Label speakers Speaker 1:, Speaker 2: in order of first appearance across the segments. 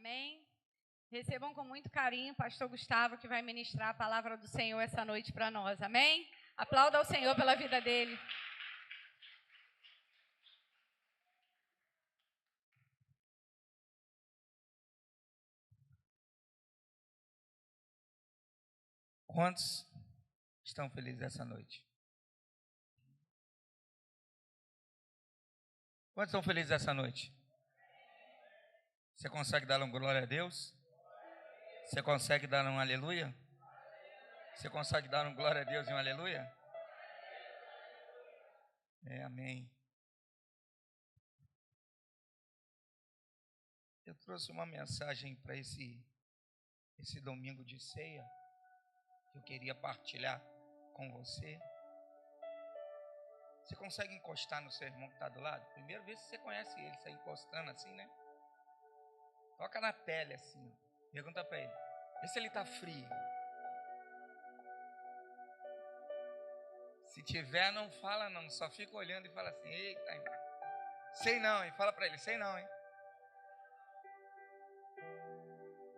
Speaker 1: Amém? Recebam com muito carinho o pastor Gustavo, que vai ministrar a palavra do Senhor essa noite para nós. Amém? Aplauda ao Senhor pela vida dele.
Speaker 2: Quantos estão felizes essa noite? Quantos estão felizes essa noite? Você consegue dar um glória a Deus? Você consegue dar um aleluia? Você consegue dar um glória a Deus e um aleluia? Amém. Eu trouxe uma mensagem para esse domingo de ceia, que eu queria partilhar com você. Você consegue encostar no seu irmão que está do lado? Primeiro, vê se você conhece ele, você encostando assim, né? Toca na pele assim, pergunta para ele, vê se ele está frio. Se tiver, não fala não, só fica olhando e fala assim, eita, sei não, hein? Fala para ele, sei não, hein?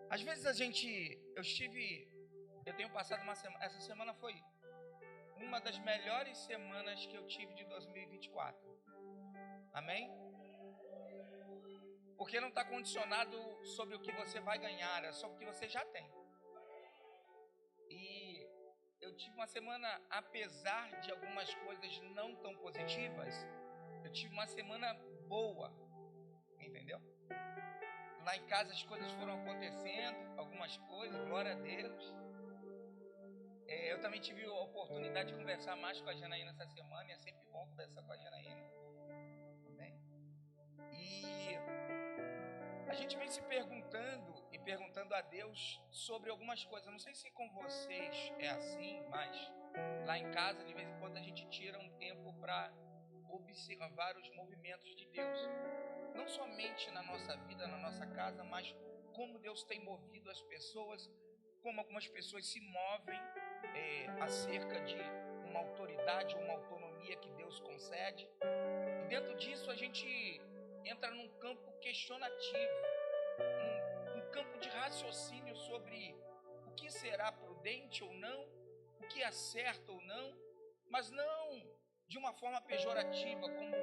Speaker 2: Às vezes eu tenho passado uma semana, essa semana foi uma das melhores semanas que eu tive de 2024. Amém? Porque não está condicionado sobre o que você vai ganhar, é sobre o que você já tem. E eu tive uma semana, apesar de algumas coisas não tão positivas, eu tive uma semana boa, entendeu? Lá em casa as coisas foram acontecendo, algumas coisas, glória a Deus. Eu também tive a oportunidade de conversar mais com a Janaína essa semana, e é sempre bom conversar com a Janaína. Amém? E a gente vem se perguntando a Deus sobre algumas coisas. Não sei se com vocês é assim, mas lá em casa, de vez em quando, a gente tira um tempo para observar os movimentos de Deus. Não somente na nossa vida, na nossa casa, mas como Deus tem movido as pessoas, como algumas pessoas se movem acerca de uma autoridade, uma autonomia que Deus concede. E dentro disso a gente entra num campo questionativo, um campo de raciocínio sobre o que será prudente ou não, o que é certo ou não, mas não de uma forma pejorativa, como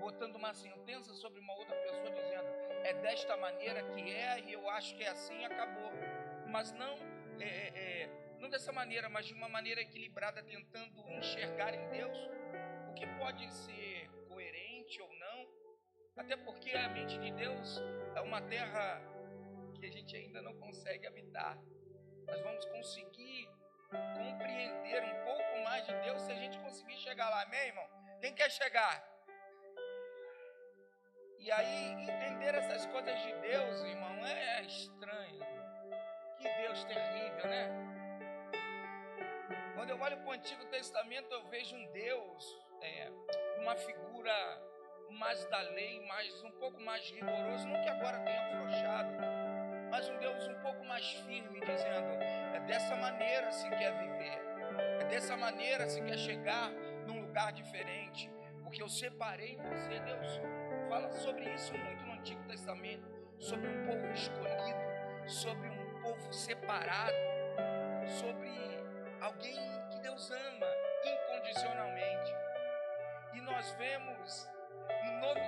Speaker 2: botando uma sentença sobre uma outra pessoa, dizendo é desta maneira que é e eu acho que é assim e acabou. Mas não dessa maneira, mas de uma maneira equilibrada, tentando enxergar em Deus o que pode ser coerente ou não, até porque a mente de Deus é uma terra que a gente ainda não consegue habitar. Nós vamos conseguir compreender um pouco mais de Deus se a gente conseguir chegar lá, amém, irmão? Quem quer chegar? E aí, entender essas coisas de Deus, irmão, é estranho. Que Deus terrível, né? Quando eu olho para o Antigo Testamento, eu vejo um Deus, uma figura mais da lei, um pouco mais rigoroso, não que agora tenha afrouxado, mas um Deus um pouco mais firme, dizendo, é dessa maneira se quer viver, é dessa maneira se quer chegar num lugar diferente, porque eu separei você. Deus fala sobre isso muito no Antigo Testamento, sobre um povo escolhido, sobre um povo separado, sobre alguém que Deus ama incondicionalmente. E nós vemos no Novo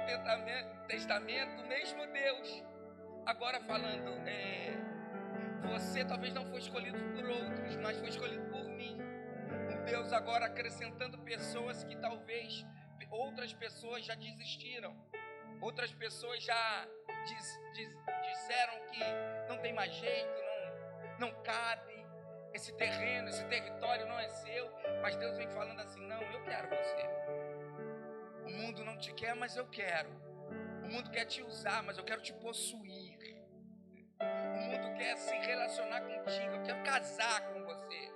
Speaker 2: Testamento o mesmo Deus agora falando, você talvez não foi escolhido por outros, mas foi escolhido por mim. Um Deus agora acrescentando pessoas que talvez outras pessoas já desistiram, outras pessoas já disseram que não tem mais jeito, não cabe, esse terreno, esse território não é seu, mas Deus vem falando assim, não, eu quero você. O mundo não te quer, mas eu quero. O mundo quer te usar, mas eu quero te possuir. O mundo quer se relacionar contigo, eu quero casar com você.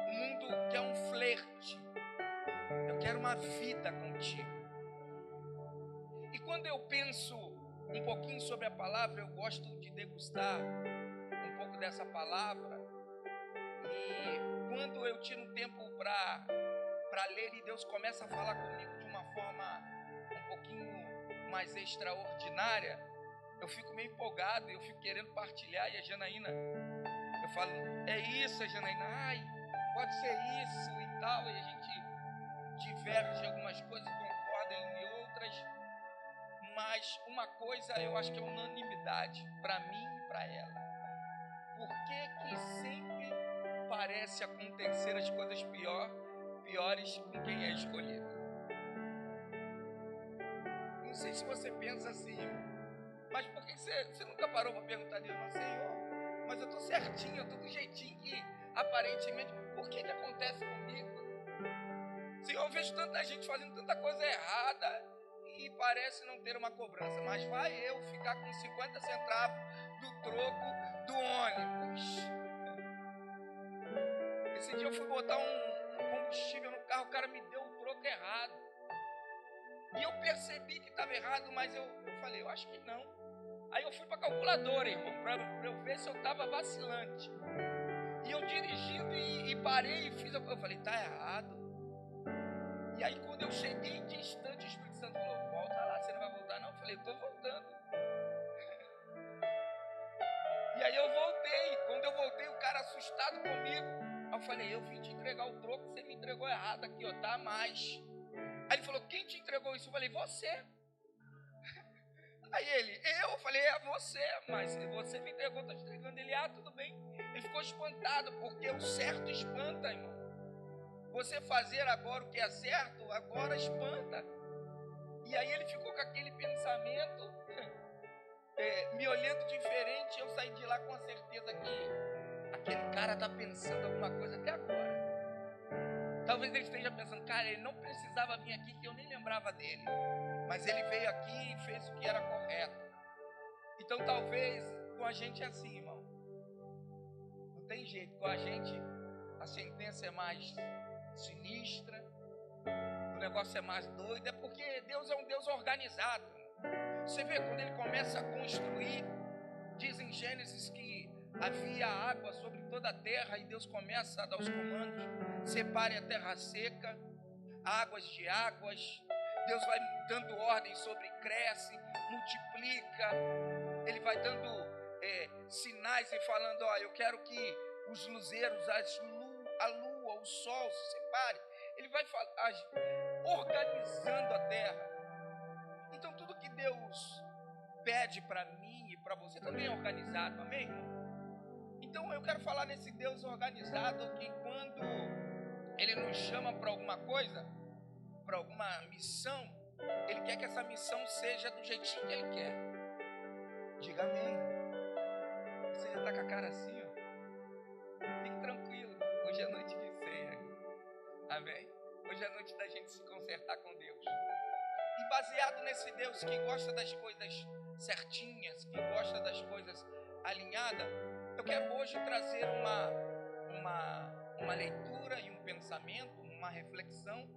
Speaker 2: O mundo quer um flerte, eu quero uma vida contigo. E quando eu penso um pouquinho sobre a palavra, eu gosto de degustar um pouco dessa palavra. E quando eu tiro um tempo para ler e Deus começa a falar comigo de uma forma um pouquinho mais extraordinária, eu fico meio empolgado, eu fico querendo partilhar, e a Janaína, eu falo, é isso, a Janaína, ai, pode ser isso e tal, e a gente diverge em algumas coisas, concorda em outras, mas uma coisa eu acho que é unanimidade, para mim e para ela. Por que sempre parece acontecer as coisas piores com quem é escolhido? Não sei se você pensa assim, mas por que você nunca parou para perguntar a Deus, Senhor, mas eu estou certinho, eu estou do jeitinho que aparentemente, por que acontece comigo? Senhor, eu vejo tanta gente fazendo tanta coisa errada e parece não ter uma cobrança, mas vai eu ficar com 50 centavos do troco do ônibus. Esse dia eu fui botar um combustível no carro, o cara me deu o troco errado. E eu percebi que estava errado, mas eu falei, eu acho que não. Aí eu fui para a calculadora, irmão, para eu ver se eu estava vacilante. E eu dirigindo e parei e fiz, eu falei, tá errado. E aí quando eu cheguei distante, o Espírito Santo falou, volta lá, você não vai voltar não? Eu falei, estou voltando. E aí eu voltei, quando eu voltei, o cara assustado comigo. Aí eu falei, eu vim te entregar o troco, você me entregou errado aqui, ó, tá a mais. Aí ele falou, quem te entregou isso? Eu falei, você. Aí ele, eu falei, é você, mas você me entregou, estou te entregando. Ele, tudo bem. Ele ficou espantado, porque o certo espanta, irmão. Você fazer agora o que é certo, agora espanta. E aí ele ficou com aquele pensamento, me olhando diferente. Eu saí de lá com a certeza que aquele cara está pensando alguma coisa até agora. Talvez ele esteja pensando, cara, ele não precisava vir aqui, que eu nem lembrava dele. Mas ele veio aqui e fez o que era correto. Então talvez com a gente é assim, irmão. Não tem jeito, com a gente a sentença é mais sinistra, o negócio é mais doido, é porque Deus é um Deus organizado. Você vê, quando ele começa a construir, diz em Gênesis que havia água sobre toda a terra, e Deus começa a dar os comandos, separe a terra seca, águas de águas. Deus vai dando ordem sobre cresce, multiplica, ele vai dando sinais e falando, eu quero que os luzeiros, a lua, o sol se separe. Ele vai organizando a terra. Então tudo que Deus pede para mim e para você também é organizado, amém, irmão? Então eu quero falar nesse Deus organizado, que quando Ele nos chama para alguma coisa, para alguma missão, Ele quer que essa missão seja do jeitinho que Ele quer. Diga amém. Você já está com a cara assim, ó. Fique tranquilo, hoje é noite de ceia. Amém? Hoje é noite da gente se consertar com Deus. E baseado nesse Deus que gosta das coisas certinhas, que gosta das coisas alinhadas, eu quero hoje trazer uma leitura e um pensamento, uma reflexão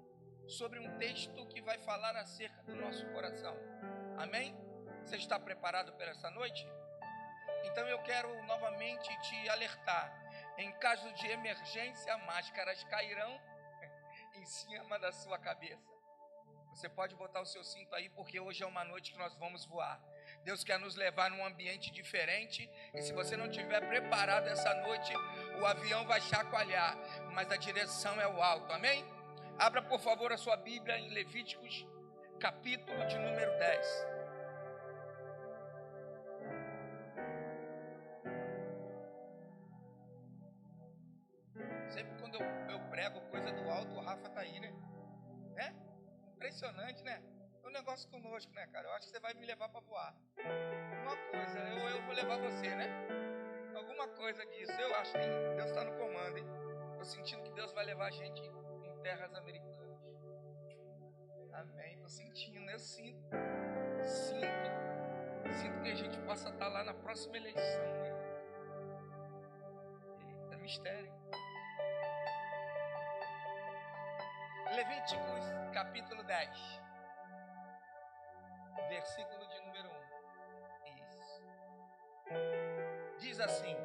Speaker 2: sobre um texto que vai falar acerca do nosso coração. Amém? Você está preparado para essa noite? Então eu quero novamente te alertar. Em caso de emergência, máscaras cairão em cima da sua cabeça. Você pode botar o seu cinto aí, porque hoje é uma noite que nós vamos voar. Deus quer nos levar num ambiente diferente, e se você não estiver preparado essa noite, o avião vai chacoalhar, mas a direção é o alto, amém? Abra por favor a sua Bíblia em Levíticos, capítulo de número 10. Sempre quando eu prego coisa do alto, o Rafa tá aí, né? Impressionante, né? É um negócio conosco, né, cara? Eu acho que você vai me levar para voar. Uma coisa, eu vou levar você, né? Alguma coisa disso. Eu acho que Deus está no comando, hein? Estou sentindo que Deus vai levar a gente em terras americanas. Amém. Estou sentindo, eu sinto que a gente possa estar lá na próxima eleição, né? Eita, mistério. Levíticos, capítulo 10, versículo de número 1. Isso. Diz assim,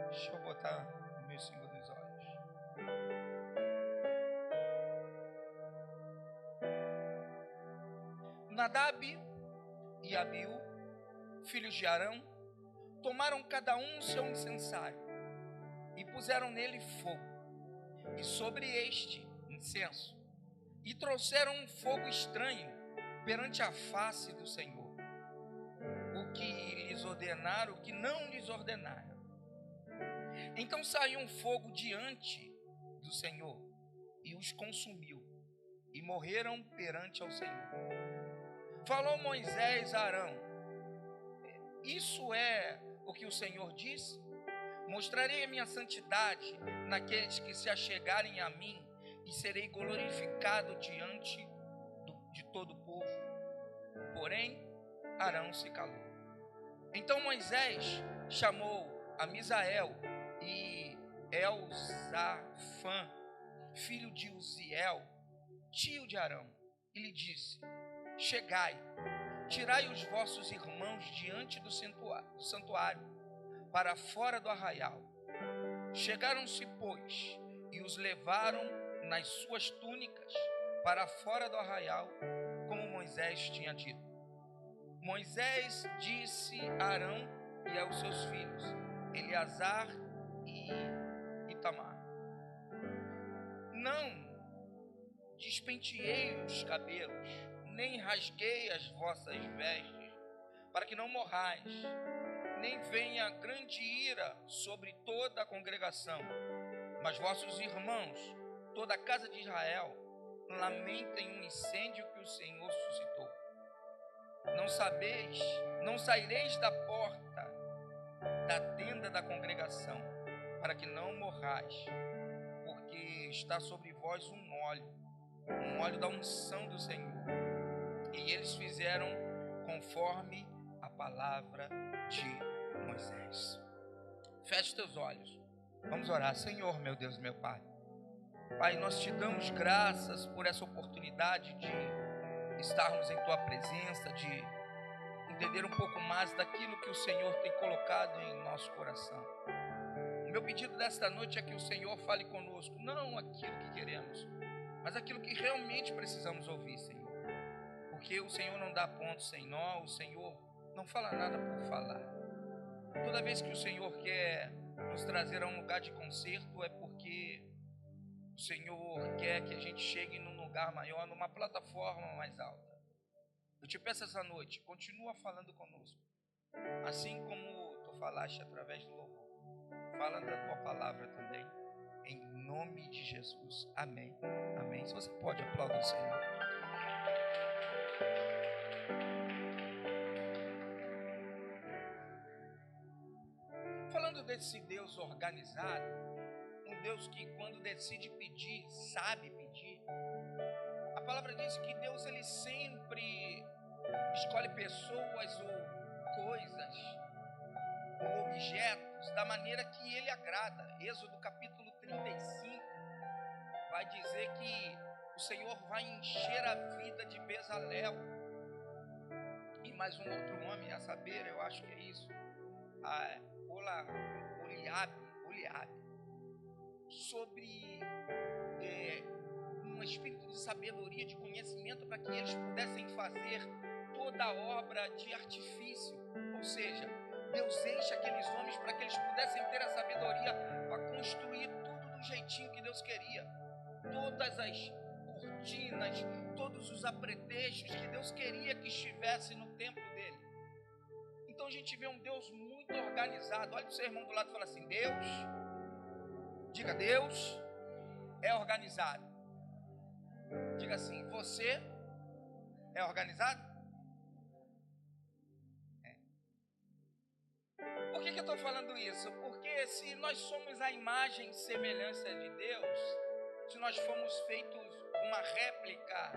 Speaker 2: deixa eu botar no meu símbolo dos olhos. Nadab e Abiú filhos de Arão, tomaram cada um o seu incensário e puseram nele fogo, e sobre este incenso, e trouxeram um fogo estranho perante a face do Senhor, o que lhes ordenaram, o que não lhes ordenaram. Então saiu um fogo diante do Senhor e os consumiu, e morreram perante ao Senhor. Falou Moisés a Arão: isso é o que o Senhor disse? Mostrarei a minha santidade naqueles que se achegarem a mim, e serei glorificado diante de todo o povo. Porém, Arão se calou. Então Moisés chamou a Misael e Elzafã, filho de Uziel, tio de Arão, e lhe disse: chegai, tirai os vossos irmãos diante do santuário, para fora do arraial. Chegaram-se, pois, e os levaram nas suas túnicas para fora do arraial, como Moisés tinha dito. Moisés disse a Arão e aos seus filhos, Eleazar e Itamar: não despenteei os cabelos, nem rasguei as vossas vestes, para que não morrais, nem venha grande ira sobre toda a congregação. Mas vossos irmãos, toda a casa de Israel, lamentem um incêndio que o Senhor suscitou. Não saireis da porta da tenda da congregação, para que não morrais, porque está sobre vós um óleo da unção do Senhor. E eles fizeram conforme a palavra de Moisés. Feche teus olhos. Vamos orar. Senhor, meu Deus, meu Pai. Pai, nós te damos graças por essa oportunidade de estarmos em tua presença, de entender um pouco mais daquilo que o Senhor tem colocado em nosso coração. O meu pedido desta noite é que o Senhor fale conosco, não aquilo que queremos, mas aquilo que realmente precisamos ouvir, Senhor. Porque o Senhor não dá ponto sem nó, o Senhor não fala nada por falar. Toda vez que o Senhor quer nos trazer a um lugar de conserto, é porque o Senhor quer que a gente chegue num lugar maior, numa plataforma mais alta. Eu te peço essa noite, continua falando conosco, assim como tu falaste através do louvor. Fala da tua palavra também, em nome de Jesus. Amém. Amém. Se você pode, aplaudir o Senhor. Falando desse Deus organizado, um Deus que quando decide pedir, sabe pedir. A palavra diz que Deus, ele sempre escolhe pessoas ou coisas ou objetos da maneira que ele agrada. Êxodo capítulo 35 vai dizer que o Senhor vai encher a vida de Bezalel e mais um outro homem, a saber, eu acho que é isso, Oliabe, sobre um espírito de sabedoria, de conhecimento, para que eles pudessem fazer toda a obra de artifício. Ou seja, Deus enche aqueles homens para que eles pudessem ter a sabedoria para construir tudo do jeitinho que Deus queria. Todas as cortinas, todos os apetrechos que Deus queria que estivessem no templo dele. Então a gente vê um Deus muito organizado. Olha o seu irmão do lado e fala assim: Deus, diga, Deus é organizado. Diga assim: você é organizado? Por que eu estou falando isso? Porque se nós somos a imagem e semelhança de Deus, se nós fomos feitos uma réplica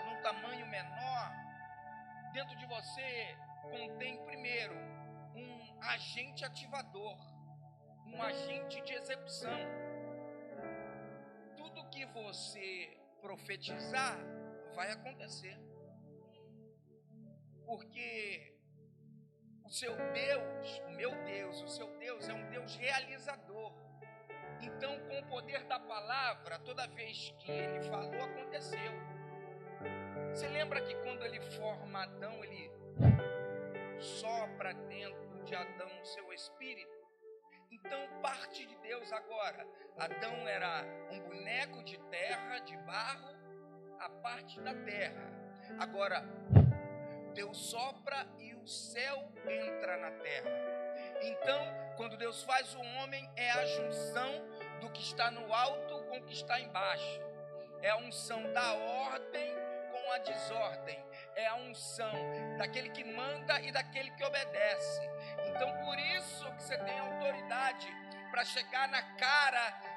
Speaker 2: num tamanho menor, dentro de você contém primeiro um agente ativador, um agente de execução. Tudo que você profetizar vai acontecer, porque o seu Deus, o meu Deus, o seu Deus é um Deus realizador. Então, com o poder da palavra, toda vez que ele falou, aconteceu. Você lembra que quando ele forma Adão, ele sopra dentro de Adão o seu espírito. Então parte de Deus agora. Adão era um boneco de terra, de barro, a parte da terra. Agora Deus sopra e o céu entra na terra. Então, quando Deus faz o homem, é a junção do que está no alto com o que está embaixo. É a unção da ordem com a desordem. É a unção daquele que manda e daquele que obedece. Então, por isso que você tem autoridade para chegar na cara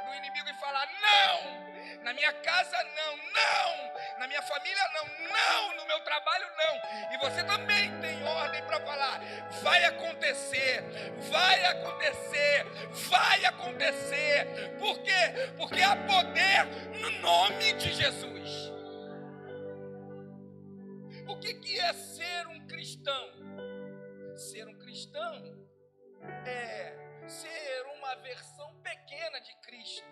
Speaker 2: do inimigo e falar: não, na minha casa não, na minha família não, no meu trabalho não. E você também tem ordem para falar: vai acontecer. Por quê? Porque há poder no nome de Jesus. O que é ser um cristão? Ser um cristão é ser uma versão pequena de Cristo.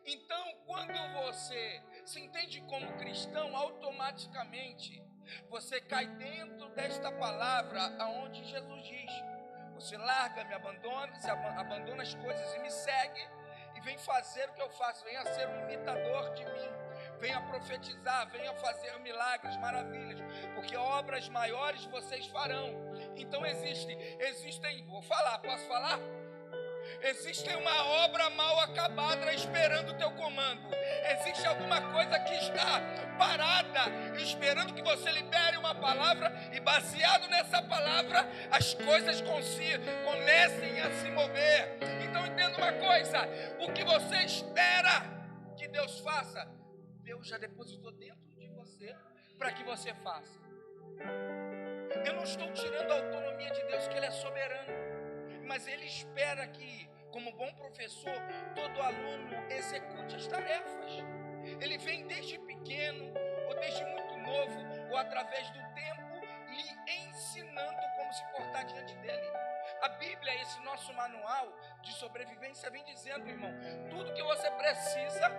Speaker 2: Então, quando você se entende como cristão, automaticamente você cai dentro desta palavra aonde Jesus diz: você larga, me abandona, se abandona as coisas e me segue, e vem fazer o que eu faço, venha ser um imitador de mim, venha profetizar, venha fazer milagres, maravilhas, porque obras maiores vocês farão. Então existem, vou falar, posso falar? Existe uma obra mal acabada esperando o teu comando. Existe alguma coisa que está parada, esperando que você libere uma palavra, e baseado nessa palavra, as coisas comecem a se mover. Então entenda uma coisa: o que você espera que Deus faça, Deus já depositou dentro de você para que você faça. Eu não estou tirando a autonomia de Deus, que Ele é soberano, mas Ele espera que, como bom professor, todo aluno execute as tarefas. Ele vem desde pequeno, ou desde muito novo, ou através do tempo, lhe ensinando como se portar diante dele. A Bíblia, esse nosso manual de sobrevivência, vem dizendo, irmão, tudo que você precisa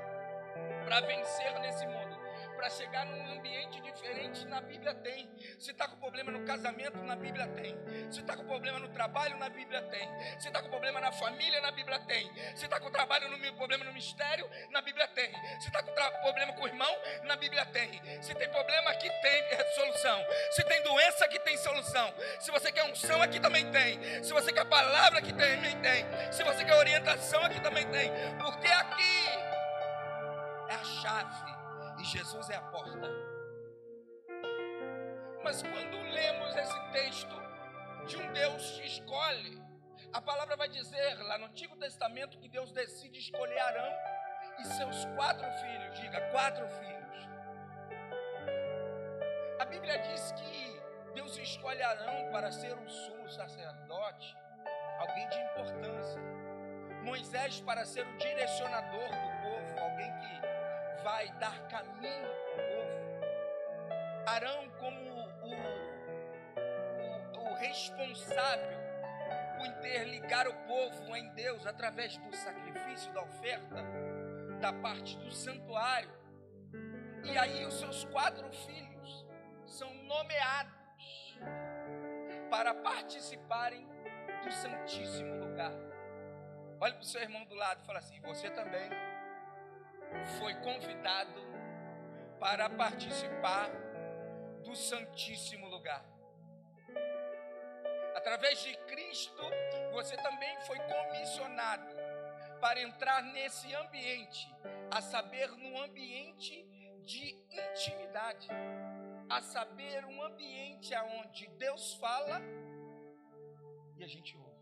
Speaker 2: para vencer nesse mundo, para chegar num ambiente diferente, na Bíblia tem. Se está com problema no casamento, na Bíblia tem. Se está com problema no trabalho, na Bíblia tem. Se está com problema na família, na Bíblia tem. Se está com problema no mistério, na Bíblia tem. Se está com problema com o irmão, na Bíblia tem. Se tem problema, aqui tem solução. Se tem doença, aqui tem solução. Se você quer unção, aqui também tem. Se você quer palavra, aqui também tem. Se você quer orientação, aqui também tem. Porque aqui é a chave e Jesus é a porta. Mas quando lemos esse texto de um Deus que escolhe, a palavra vai dizer lá no Antigo Testamento que Deus decide escolher Arão e seus 4 filhos. Diga, 4 filhos. A Bíblia diz que Deus escolhe Arão para ser o sumo sacerdote, alguém de importância. Moisés para ser o direcionador do povo, alguém que vai dar caminho ao povo. Arão como o responsável por interligar o povo em Deus através do sacrifício, da oferta, da parte do santuário. E aí os seus 4 filhos são nomeados para participarem do Santíssimo Lugar. Olhe para o seu irmão do lado e fala assim: você também foi convidado para participar do Santíssimo Lugar. Através de Cristo, você também foi comissionado para entrar nesse ambiente, a saber, num ambiente de intimidade, a saber, um ambiente onde Deus fala e a gente ouve.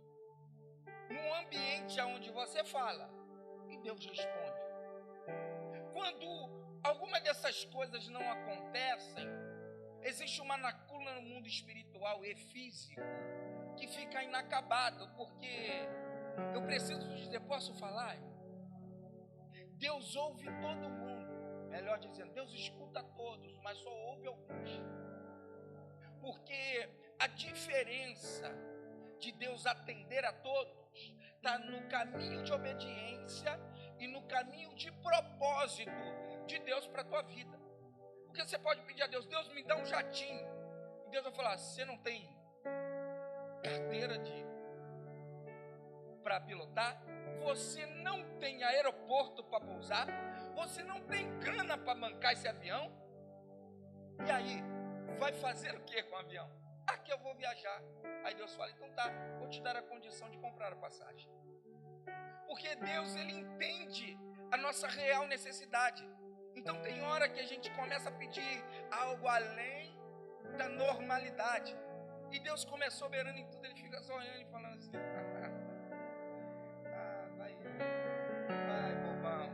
Speaker 2: Num ambiente onde você fala e Deus responde. Quando alguma dessas coisas não acontecem, existe uma lacuna no mundo espiritual e físico que fica inacabado, porque eu preciso dizer, posso falar? Deus ouve todo mundo, melhor dizendo, Deus escuta todos, mas só ouve alguns. Porque a diferença de Deus atender a todos está no caminho de obediência e no caminho de propósito de Deus para a tua vida. Porque você pode pedir a Deus, Deus me dá um jatinho, e Deus vai falar, você não tem carteira para pilotar, você não tem aeroporto para pousar, você não tem grana para bancar esse avião. E aí, vai fazer o que com o avião? Aqui eu vou viajar. Aí Deus fala, então tá, vou te dar a condição de comprar a passagem. Porque Deus, Ele entende a nossa real necessidade. Então tem hora que a gente começa a pedir algo além da normalidade. E Deus, como é soberano em tudo, Ele fica só olhando e falando assim, vai bobão,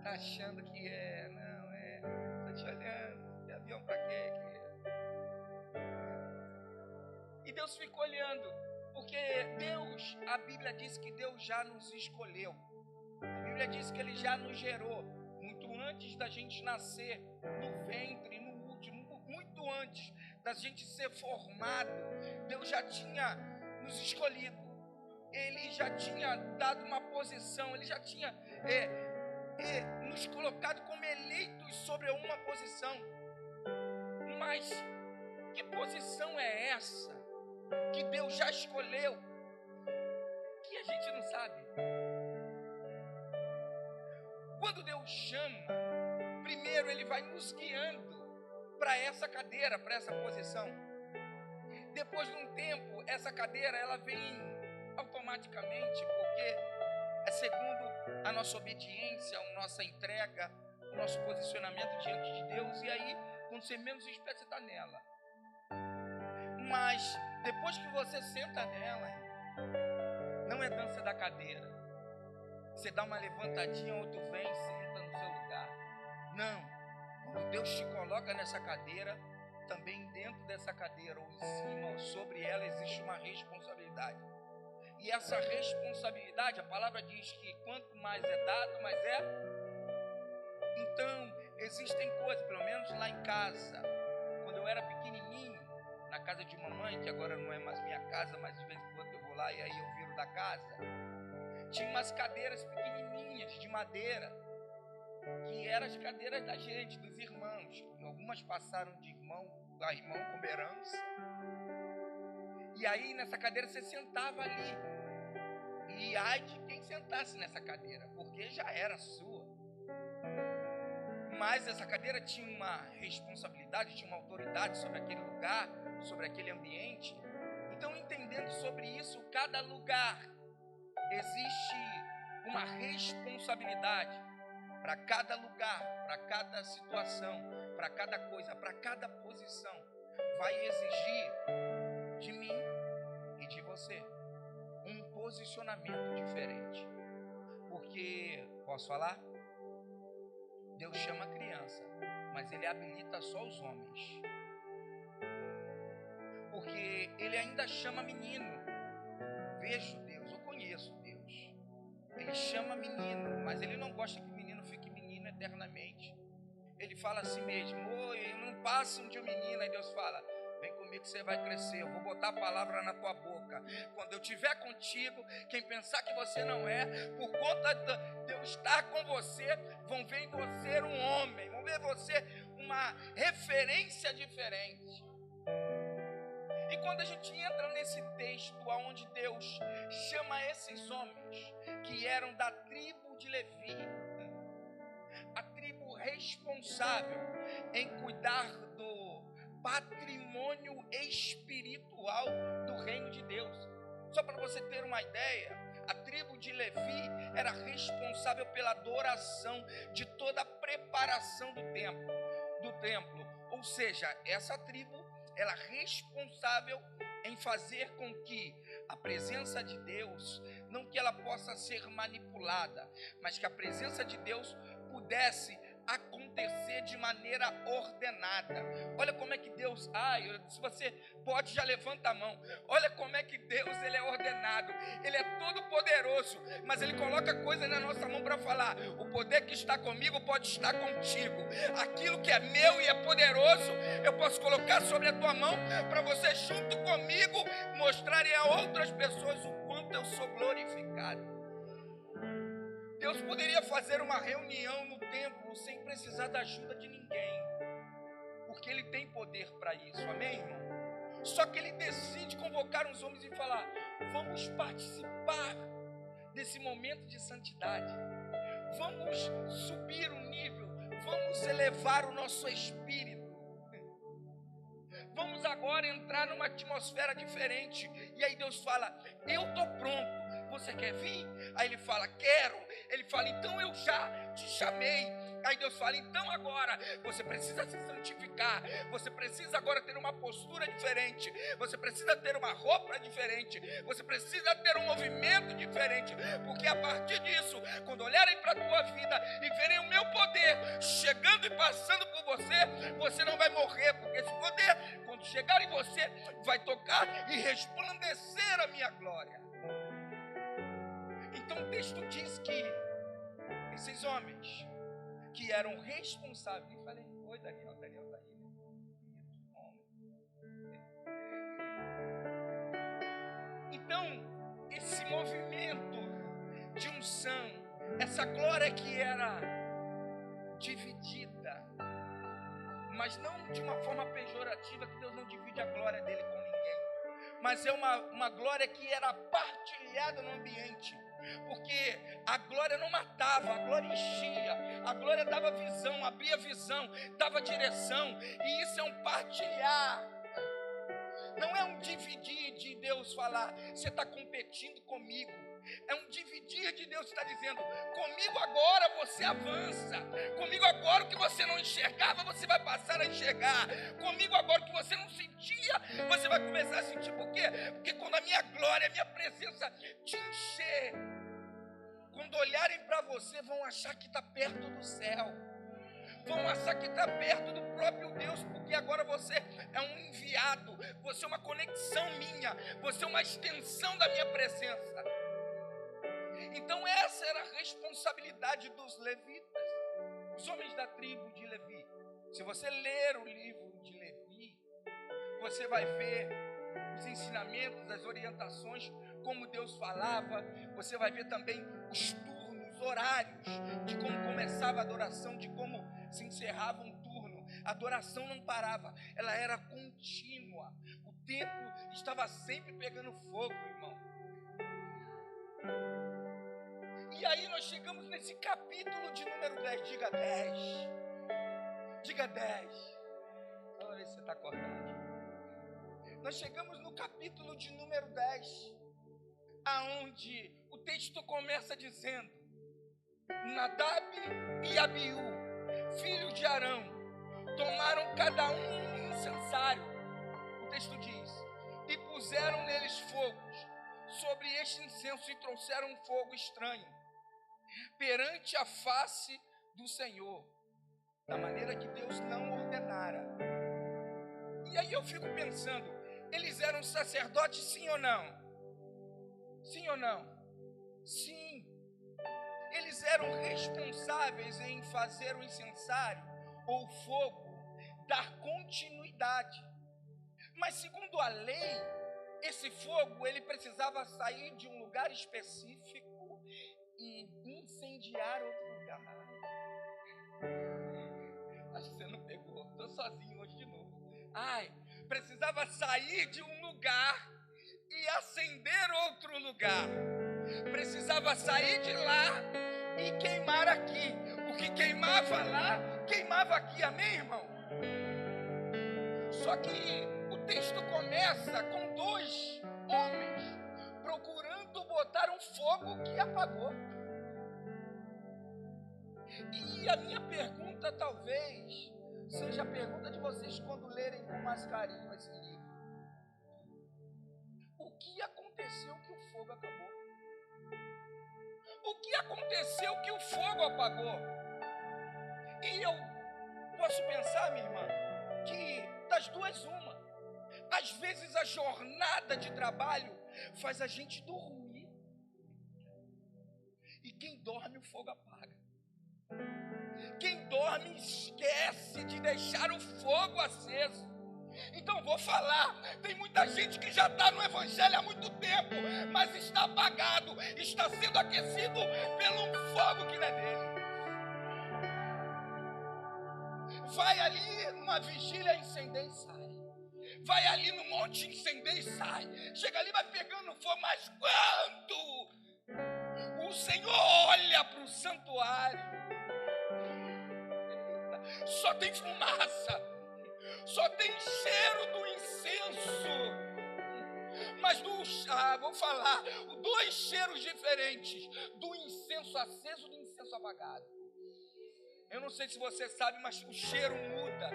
Speaker 2: tá achando que não é, tá te olhando, tem avião pra quê, querido? E Deus fica olhando, porque Deus, a Bíblia diz que Deus já nos escolheu, a Bíblia diz que Ele já nos gerou, muito antes da gente nascer, no ventre, no útero, muito antes da gente ser formado, Deus já tinha nos escolhido. Ele já tinha dado uma posição, Ele já tinha nos colocado como eleitos sobre uma posição. Mas que posição é essa que Deus já escolheu, que a gente não sabe? Quando Deus chama, primeiro Ele vai nos guiando para essa cadeira, para essa posição. Depois de um tempo, essa cadeira ela vem automaticamente, porque é segundo a nossa obediência, a nossa entrega, o nosso posicionamento diante de Deus. E aí, quando você menos espera, você está nela. Mas depois que você senta nela, não é dança da cadeira. Você dá uma levantadinha, outro vem e senta no seu lugar. Não. Quando Deus te coloca nessa cadeira, também dentro dessa cadeira, ou em cima, ou sobre ela, existe uma responsabilidade. E essa responsabilidade, a palavra diz que quanto mais é dado, mais é. Então, existem coisas, pelo menos lá em casa, quando eu era pequenininho, na casa de mamãe, que agora não é mais minha casa, mas de vez em quando eu vou lá e aí eu viro da casa, tinha umas cadeiras pequenininhas de madeira, que eram as cadeiras da gente, dos irmãos. Algumas passaram de irmão a irmão como herança. E aí nessa cadeira você sentava ali. E ai de quem sentasse nessa cadeira, porque já era sua. Mas essa cadeira tinha uma responsabilidade, tinha uma autoridade sobre aquele lugar, sobre aquele ambiente. Então, entendendo sobre isso, cada lugar existe uma responsabilidade para cada lugar, para cada situação, para cada coisa, para cada posição. Vai exigir de mim e de você um posicionamento diferente. Porque, posso falar? Deus chama criança, mas Ele habilita só os homens. Porque Ele ainda chama menino. Vejo Deus, eu conheço Deus. Ele chama menino, mas Ele não gosta que o menino fique menino eternamente. Ele fala assim mesmo, não passam de um menino. Aí Deus fala, vem comigo que você vai crescer, eu vou botar a palavra na tua boca. Quando eu estiver contigo, quem pensar que você não é, por conta de eu estar com você, vão ver em você um homem, vão ver em você uma referência diferente. E quando a gente entra nesse texto onde Deus chama esses homens que eram da tribo de Levi, a tribo responsável em cuidar do patrimônio espiritual do reino de Deus. Só para você ter uma ideia, a tribo de Levi era responsável pela adoração de toda a preparação do templo. Ou seja, essa tribo ela é responsável em fazer com que a presença de Deus, não que ela possa ser manipulada, mas que a presença de Deus pudesse acontecer de maneira ordenada. Olha como é que Deus, se você pode, já levanta a mão. Olha como é que Deus, Ele é ordenado. Ele é todo poderoso, mas Ele coloca coisas na nossa mão para falar, o poder que está comigo pode estar contigo. Aquilo que é meu e é poderoso, eu posso colocar sobre a tua mão, para você junto comigo, mostrarem a outras pessoas o quanto eu sou glorificado. Deus poderia fazer uma reunião no templo sem precisar da ajuda de ninguém, porque Ele tem poder para isso, amém, irmão? Só que ele decide convocar os homens e falar: vamos participar desse momento de santidade. Vamos subir o nível. Vamos elevar o nosso espírito. Vamos agora entrar numa atmosfera diferente. E aí Deus fala: eu estou pronto. Você quer vir? Aí ele fala: quero. Ele fala: então eu já te chamei. Aí Deus fala: então agora você precisa se santificar. Você precisa agora ter uma postura diferente. Você precisa ter uma roupa diferente. Você precisa ter um movimento diferente. Porque a partir disso, quando olharem para a tua vida e verem o meu poder chegando e passando por você, você não vai morrer. Porque esse poder, quando chegar em você, vai tocar e resplandecer a minha glória. Então o texto diz que esses homens que eram responsáveis, eu falei: oi Daniel tá aí, então esse movimento de unção, essa glória que era dividida, mas não de uma forma pejorativa, que Deus não divide a glória dele com ninguém, mas é uma glória que era partilhada no ambiente. Porque a glória não matava, a glória enchia, a glória dava visão, abria visão, dava direção. E isso é um partilhar. Não é um dividir de Deus falar: você está competindo comigo. É um dividir de Deus estar dizendo: comigo agora você avança. Comigo agora o que você não enxergava, você vai passar a enxergar. Comigo agora o que você não sentia, você vai começar a sentir. Por quê? Porque quando a minha glória, a minha presença te encher, quando olharem para você, vão achar que está perto do céu. Vão achar que está perto do próprio Deus, porque agora você é um enviado. Você é uma conexão minha. Você é uma extensão da minha presença. Então essa era a responsabilidade dos levitas, os homens da tribo de Levi. Se você ler o livro de Levi, você vai ver os ensinamentos, as orientações, como Deus falava. Você vai ver também os turnos, horários, de como começava a adoração, de como se encerrava um turno. A adoração não parava, ela era contínua. O templo estava sempre pegando fogo, irmão. E aí nós chegamos nesse capítulo de número 10. Diga 10. Diga 10. Vamos ver se você está acordando. Nós chegamos no capítulo de número 10, aonde o texto começa dizendo: Nadab e Abiú, filhos de Arão, tomaram cada um incensário. O texto diz: e puseram neles fogos sobre este incenso, e trouxeram um fogo estranho perante a face do Senhor, da maneira que Deus não ordenara. E aí eu fico pensando: eles eram sacerdotes, sim ou não? Sim ou não? Sim. Eles eram responsáveis em fazer o incensário ou o fogo dar continuidade. Mas segundo a lei, esse fogo ele precisava sair de um lugar específico e incendiar outro lugar. Acho que você não pegou. Estou sozinho hoje de novo. Precisava sair de um lugar e acender outro lugar. Precisava sair de lá e queimar aqui. O que queimava lá, queimava aqui. Amém, irmão? Só que o texto começa com dois homens procurando botar um fogo que apagou. E a minha pergunta talvez seja a pergunta de vocês quando lerem com mais carinho esse livro: o que aconteceu que o fogo acabou? O que aconteceu que o fogo apagou? E eu posso pensar, minha irmã, que das duas uma. Às vezes a jornada de trabalho faz a gente dormir, e quem dorme o fogo apaga. Quem dorme esquece de deixar o fogo aceso. Então vou falar, tem muita gente que já está no evangelho há muito tempo, mas está apagado, está sendo aquecido pelo fogo que não é dele. Vai ali numa vigília, acender e sai. vai ali no monte, incendeia e sai. Chega ali, vai pegando fogo, mas quando o Senhor olha para o santuário, só tem fumaça, só tem cheiro do incenso. Mas vou falar, dois cheiros diferentes, do incenso aceso e do incenso apagado. Eu não sei se você sabe, mas o cheiro muda.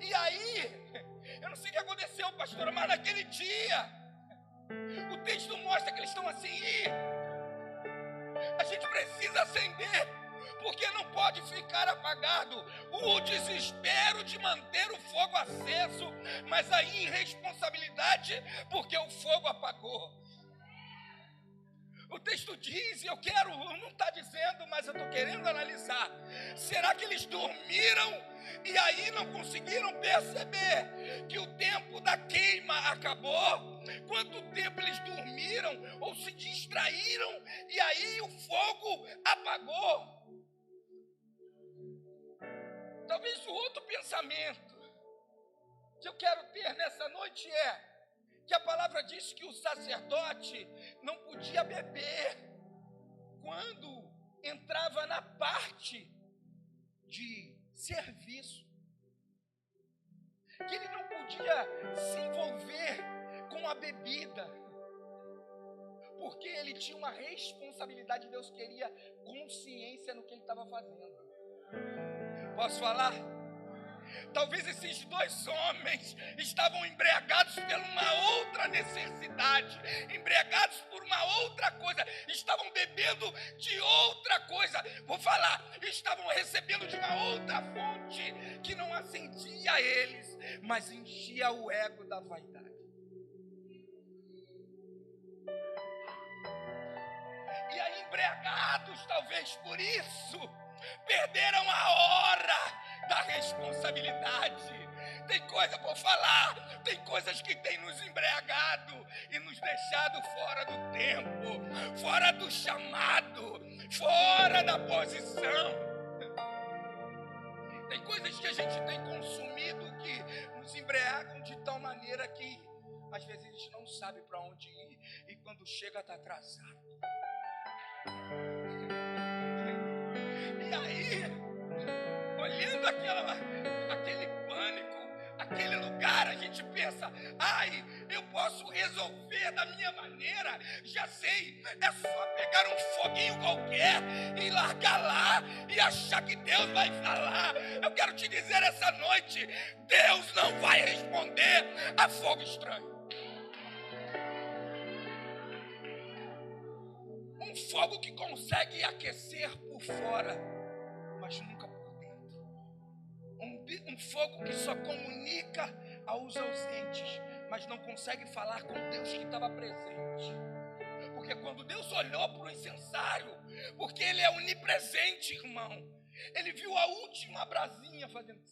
Speaker 2: E aí, eu não sei o que aconteceu, pastora, mas naquele dia, o texto mostra que eles estão assim, a gente precisa acender, porque não pode ficar apagado. O desespero de manter o fogo aceso, mas a irresponsabilidade, porque o fogo apagou. O texto diz, não está dizendo, mas eu estou querendo analisar. Será que eles dormiram e aí não conseguiram perceber que o tempo da queima acabou? Quanto tempo eles dormiram ou se distraíram e aí o fogo apagou? Talvez o outro pensamento que eu quero ter nessa noite é que a palavra diz que o sacerdote não podia beber quando entrava na parte de serviço, que ele não podia se envolver com a bebida, porque ele tinha uma responsabilidade. Deus queria consciência no que ele estava fazendo. Posso falar? Talvez esses dois homens estavam embriagados por uma outra necessidade, embriagados por uma outra coisa, estavam bebendo de outra coisa. Vou falar, estavam recebendo de uma outra fonte que não acendia a eles, mas enchia o ego da vaidade. E aí, embriagados, talvez por isso, perderam a hora da responsabilidade. Tem coisa por falar, tem coisas que tem nos embriagado e nos deixado fora do tempo, fora do chamado, fora da posição. Tem coisas que a gente tem consumido que nos embriagam de tal maneira que às vezes a gente não sabe para onde ir e quando chega está atrasado. E aí, olhando aquele pânico, aquele lugar, a gente pensa, eu posso resolver da minha maneira, já sei, é só pegar um foguinho qualquer e largar lá e achar que Deus vai falar. Eu quero te dizer essa noite, Deus não vai responder a fogo estranho. Um fogo que consegue aquecer por fora, mas nunca por dentro. Um fogo que só comunica aos ausentes, mas não consegue falar com Deus que estava presente. Porque quando Deus olhou para o incensário, porque Ele é onipresente, irmão, Ele viu a última brasinha fazendo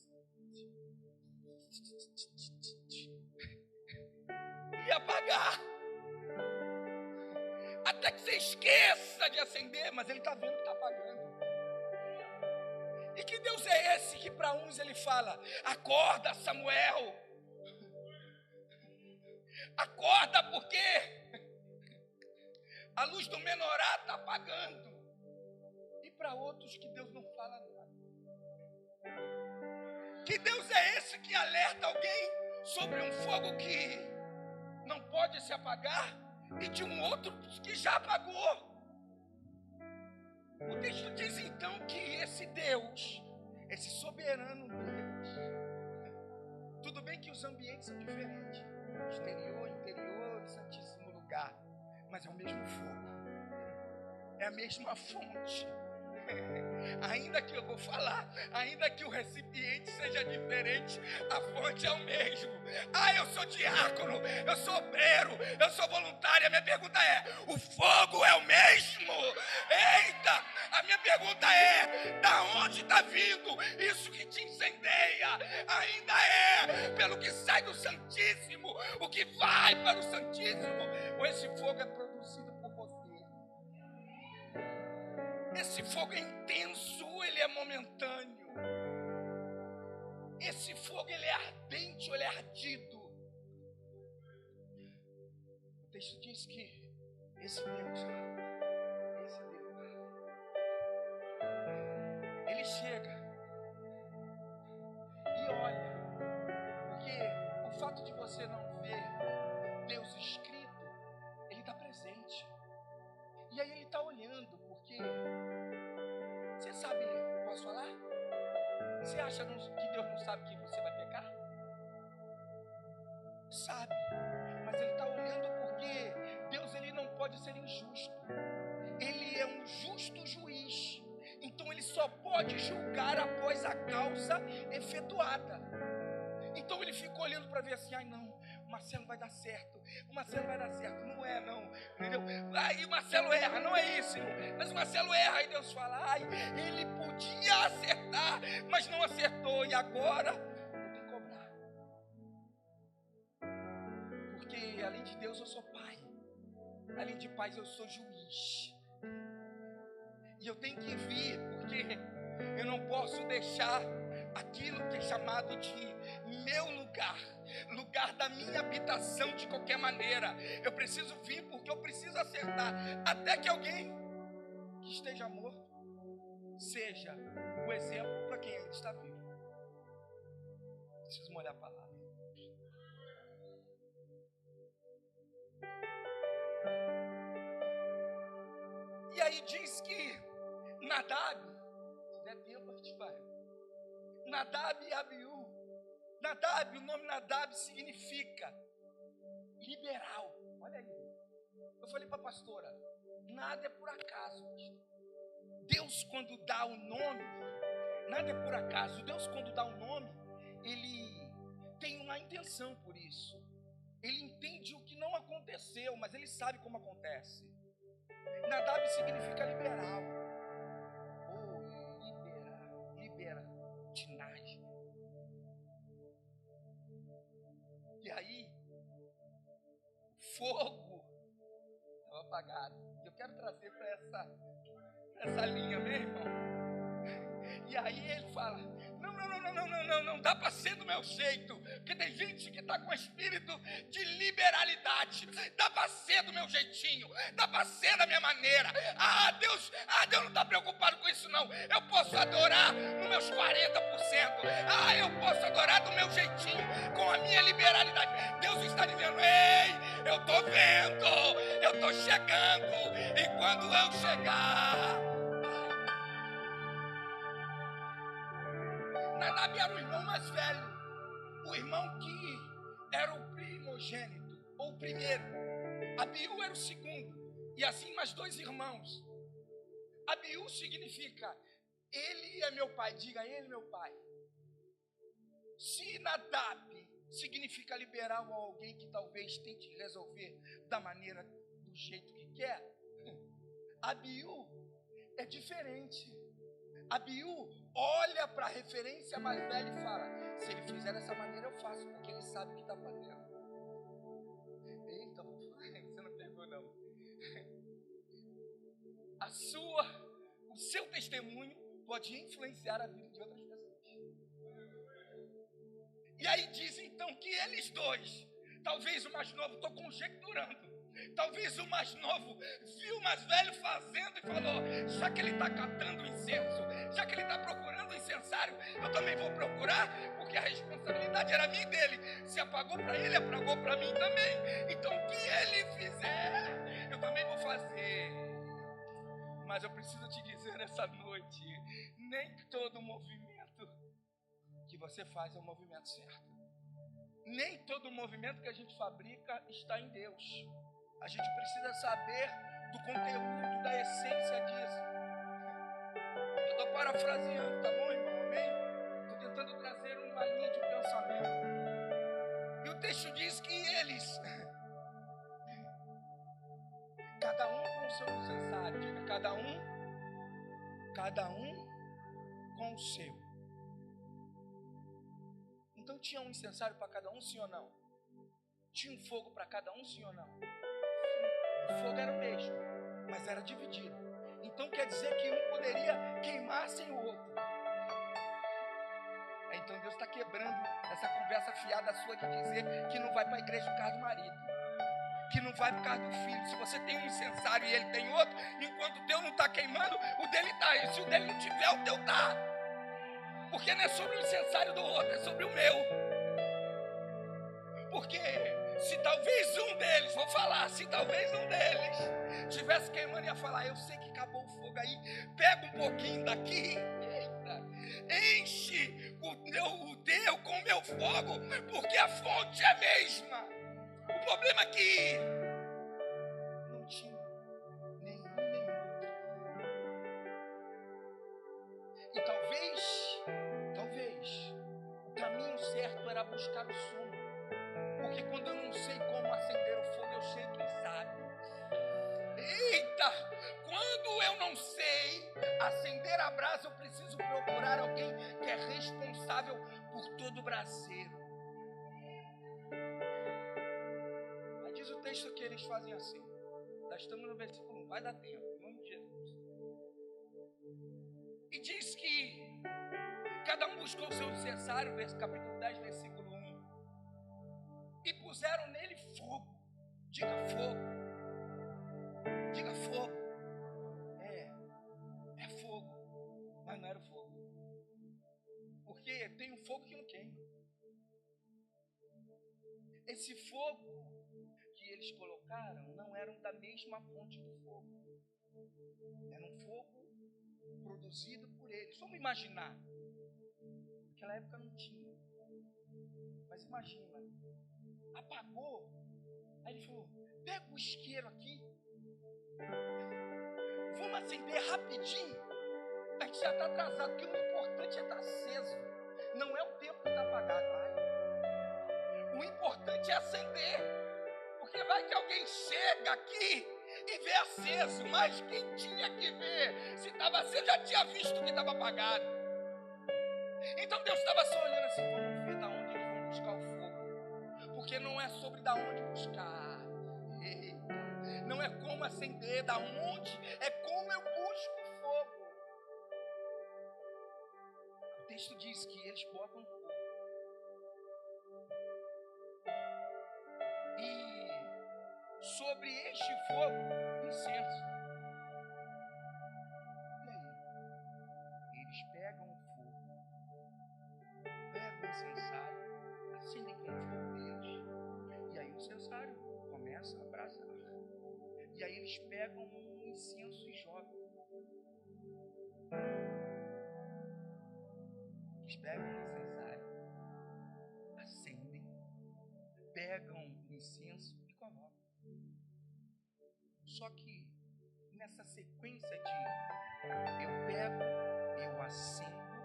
Speaker 2: e apagar. Até que você esqueça de acender, mas Ele está vendo que está apagando. E que Deus é esse que para uns Ele fala, acorda Samuel, acorda porque a luz do menorá está apagando. E para outros que Deus não fala nada. Que Deus é esse que alerta alguém sobre um fogo que não pode se apagar e de um outro que já apagou. O texto diz então que esse Deus, esse soberano Deus, tudo bem que os ambientes são diferentes, exterior, interior, santíssimo lugar, mas é o mesmo fogo, é a mesma fonte. Ainda que eu vou falar, ainda que o recipiente seja diferente, a fonte é o mesmo. Eu sou diácono, eu sou obreiro, eu sou voluntário. A minha pergunta é, o fogo é o mesmo? Eita, a minha pergunta é, da onde está vindo isso que te incendeia? Ainda é pelo que sai do Santíssimo, o que vai para o Santíssimo, ou esse fogo é produzido por você? Esse fogo é intenso, ele é momentâneo. Esse esse fogo, ele é ardente, ele é ardido. O texto diz que esse Deus, ele chega e olha, porque o fato de você não ver Deus escrito, ele está presente. E aí ele está olhando, porque você sabe, posso falar? Você acha que Deus não sabe que você vai pecar? Sabe, mas ele está olhando porque Deus, ele não pode ser injusto. Ele é um justo juiz. Então ele só pode julgar após a causa efetuada. Então ele fica olhando para ver assim, ai não, o Marcelo vai dar certo, o Marcelo vai dar certo. Não é não, entendeu? Aí o Marcelo erra, não é isso, irmão. Mas o Marcelo erra, aí Deus fala, ai, ele podia acertar, mas não acertou, e agora eu tenho que cobrar. Porque além de Deus eu sou pai, além de pai eu sou juiz. E eu tenho que vir, porque eu não posso deixar aquilo que é chamado de meu lugar, lugar da minha habitação de qualquer maneira. Eu preciso vir porque eu preciso acertar, até que alguém que esteja morto seja o exemplo para quem ainda está vivo. Preciso molhar a palavra. E aí diz que Nadab, se der tempo a gente vai. Nadab e Abiú. Nadab, o nome Nadab significa liberal. Olha aí. Eu falei para a pastora, nada é por acaso. Deus, quando dá o nome, nada é por acaso. Deus, quando dá o nome, ele tem uma intenção por isso. Ele entende o que não aconteceu, mas ele sabe como acontece. Nadab significa liberal. Libertinagem. E aí, fogo estava apagado. Eu quero trazer para essa linha, meu irmão. E aí ele fala, não dá para ser do meu jeito, porque tem gente que está com espírito de liberalidade. Dá para ser do meu jeitinho, dá para ser da minha maneira. Deus não está preocupado com isso não. Eu posso adorar nos meus 40%. Eu posso adorar do meu jeitinho, com a minha liberalidade. Deus está dizendo, ei, eu estou vendo, eu estou chegando, e quando eu chegar... Nadab era o irmão mais velho, o irmão que era o primogênito, ou o primeiro. Abiú era o segundo, e assim mais dois irmãos. Abiú significa, ele é meu pai, diga ele meu pai. Se Nadab significa liberal a alguém que talvez tente resolver da maneira, do jeito que quer, Abiú é diferente. Abiú olha para a referência mais velha e fala, se ele fizer dessa maneira eu faço, porque ele sabe o que está fazendo. Eita, você não pegou não. O seu testemunho pode influenciar a vida de outras pessoas. E aí diz então que eles dois, talvez o mais novo, estou conjecturando, talvez o mais novo viu o mais velho fazendo e falou, já que ele está catando incenso, já que ele está procurando incensário, eu também vou procurar, porque a responsabilidade era minha e dele. Se apagou para ele, apagou para mim também. Então o que ele fizer, eu também vou fazer. Mas eu preciso te dizer essa noite, nem todo movimento que você faz é o movimento certo. Nem todo movimento que a gente fabrica está em Deus. A gente precisa saber do conteúdo, da essência disso. Eu estou parafraseando, tá bom, irmão? Amém? Estou tentando trazer uma linha de pensamento. E o texto diz que eles, cada um com o seu incensário, diga, cada um com o seu. Então tinha um incensário para cada um, sim ou não? Tinha um fogo para cada um, sim ou não? O fogo era o mesmo, mas era dividido. Então quer dizer que um poderia queimar sem o outro. É Então Deus está quebrando essa conversa fiada sua de dizer que não vai para a igreja por causa do marido, que não vai por causa do filho. Se você tem um incensário e ele tem outro, enquanto o teu não está queimando, o dele está. E se o dele não tiver, o teu está. Porque não é sobre o incensário do outro, é sobre o meu. Porque se talvez um deles, vou falar, se talvez um deles estivesse queimando, ia falar, eu sei que acabou o fogo aí, pega um pouquinho daqui, enche o teu com o meu fogo, porque a fonte é a mesma. O problema é que não tinha nenhum nem outro. E talvez, o caminho certo era buscar o som. Porque quando eu não sei como acender o fogo, eu sei quem sabe. Eita! Quando eu não sei acender a brasa, eu preciso procurar alguém que é responsável por todo o braseiro. Aí diz o texto que eles fazem assim. Nós estamos no versículo 1, vai dar tempo, em nome de Jesus. E diz que cada um buscou o seu incensário, capítulo 10, versículo 1. E puseram nele fogo. Diga fogo. Diga fogo. É fogo. Mas não era o fogo. Porque tem um fogo que não queima. Esse fogo que eles colocaram não eram da mesma fonte do fogo. Era um fogo produzido por eles. Vamos imaginar. Naquela época não tinha. Mas imagina. Apagou. Aí ele falou, pega o isqueiro aqui. Vamos acender rapidinho. A gente já está atrasado, porque o importante é estar aceso. Não é o tempo que está apagado. O importante é acender. Porque vai que alguém chega aqui e vê aceso. Mas quem tinha que ver se estava aceso já tinha visto que estava apagado. Então Deus estava só olhando assim, vamos ver da onde eles vão buscar o fogo. Porque não é sobre da onde buscar. Eita. Não é como acender, da onde, é como eu busco o fogo. O texto diz que eles botam fogo. E sobre este fogo, incenso. E aí? Eles pegam o fogo, pegam o incensário, acendem com o fogo deles. E aí o incensário começa a abrasar. E aí eles pegam um incenso e jogam. Eles pegam o incensário, acendem, pegam o incenso e colocam. Só que nessa sequência de eu pego, eu acendo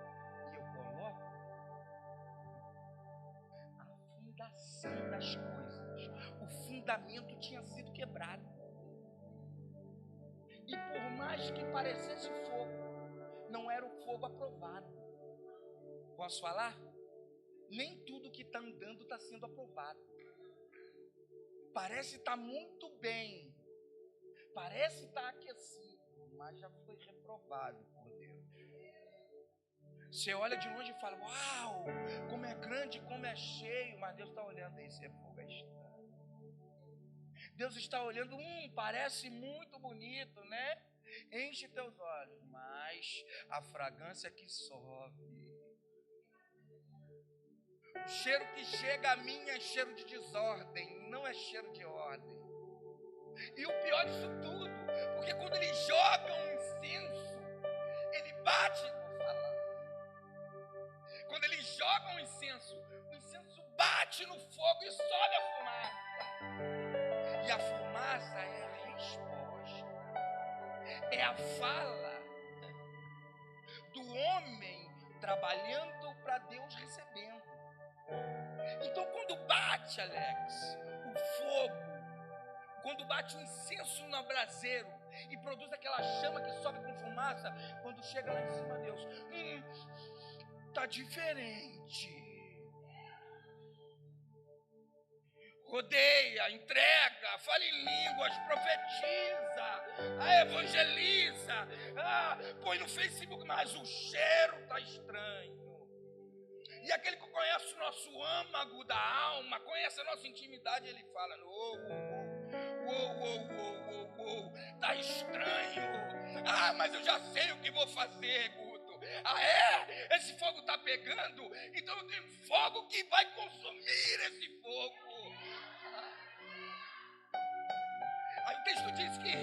Speaker 2: e eu coloco, a fundação das coisas, o fundamento tinha sido quebrado. E por mais que parecesse fogo, não era o fogo aprovado. Posso falar? Nem tudo que está andando está sendo aprovado. Parece estar muito bem, parece estar aquecido, mas já foi reprovado por Deus. Você olha de longe e fala, uau, como é grande, como é cheio, mas Deus está olhando aí, esse fogo é estranho. Deus está olhando, parece muito bonito, né? Enche teus olhos, mas a fragrância que sobe, o cheiro que chega a mim é cheiro de desordem, não é cheiro de ordem. E o pior disso tudo, porque quando ele joga um incenso, ele bate, vou falar. Quando ele joga um incenso, o incenso bate no fogo e sobe a fumaça. E a fumaça é a resposta, é a fala do homem trabalhando para Deus recebendo. Então quando bate, Alex, o fogo, quando bate o incenso no braseiro e produz aquela chama que sobe com fumaça, quando chega lá em cima, Deus, tá diferente. Rodeia, entrega, fala em línguas, profetiza, evangeliza, põe no Facebook, mas o cheiro está estranho. E aquele que conhece o nosso âmago da alma, conhece a nossa intimidade, ele fala: tá estranho. Ah, mas eu já sei o que vou fazer, Guto. Ah, é? Esse fogo tá pegando? Então eu tenho fogo que vai consumir esse fogo. Aí o texto diz que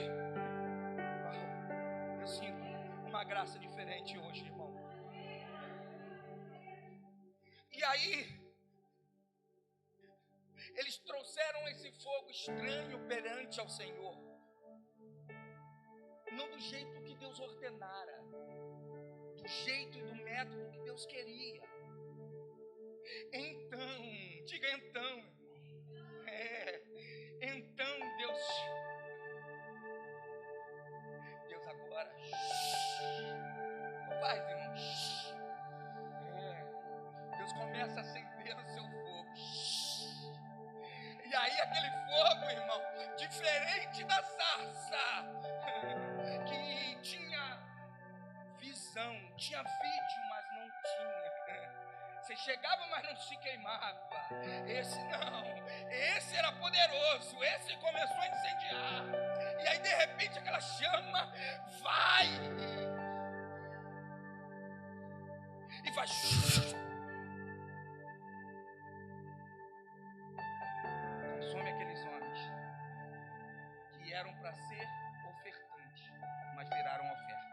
Speaker 2: eu sinto uma graça diferente hoje, irmão. E aí eles trouxeram esse fogo estranho perante ao Senhor, não do jeito que Deus ordenara, do jeito e do método que Deus queria. Então, diga então, então Deus agora, não faz, irmão, Deus começa a acender o seu fogo, e aí aquele fogo, irmão, diferente da sarça, que tinha visão, tinha vídeo, mas não tinha. Você chegava, mas não se queimava. Esse não, esse era poderoso, esse começou a incendiar. E aí de repente aquela chama vai e vai. Consome aqueles homens que eram para ser ofertantes, mas viraram oferta.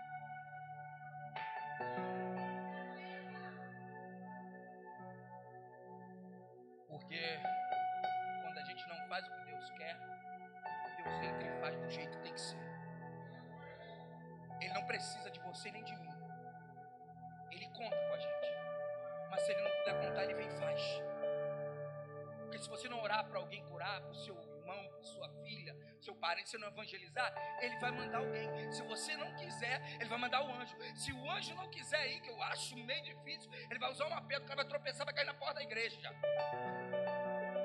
Speaker 2: Porque quando a gente não faz o que Deus quer, Deus entra e faz do jeito que tem que ser. Ele não precisa de você nem de mim. Ele conta com a gente. Mas se ele não puder contar, ele vem e faz. Porque se você não orar para alguém curar, para o seu irmão, para sua filha, seu parente, se não evangelizar, ele vai mandar alguém. Se você não quiser, ele vai mandar o anjo. Se o anjo não quiser ir, que eu acho meio difícil, ele vai usar uma pedra, o cara vai tropeçar, vai cair na porta da igreja.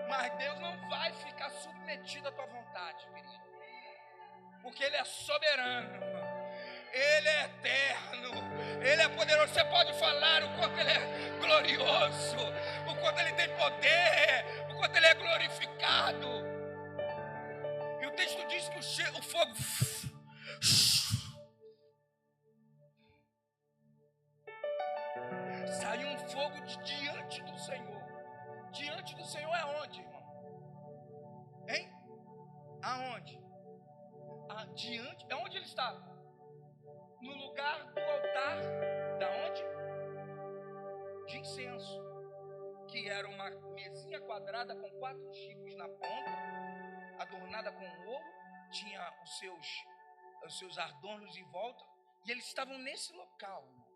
Speaker 2: Mas Deus não vai ficar submetido à tua vontade, querido. Porque Ele é soberano. Ele é eterno. Ele é poderoso. Você pode falar o quanto Ele é glorioso, o quanto Ele tem poder, o quanto Ele é glorificado. E o texto diz que o fogo saiu, um fogo de diante do Senhor. Diante do Senhor é onde, irmão? Hein? Aonde? Diante, é onde ele estava? No lugar do altar, da onde? De incenso, que era uma mesinha quadrada com 4 chifres na ponta, adornada com ouro, tinha os seus adornos em volta, e eles estavam nesse local, irmão.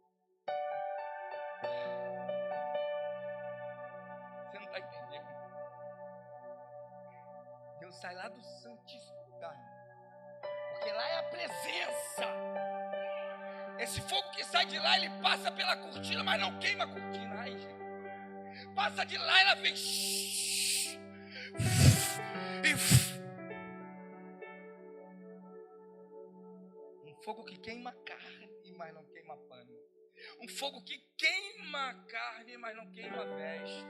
Speaker 2: Você não está entendendo? Deus sai lá do santíssimo lugar, porque lá é a presença. Esse fogo que sai de lá, ele passa pela cortina, mas não queima a cortina. Ai, gente. Passa de lá, ela vem um fogo que queima carne, mas não queima pano. Um fogo que queima carne, mas não queima veste.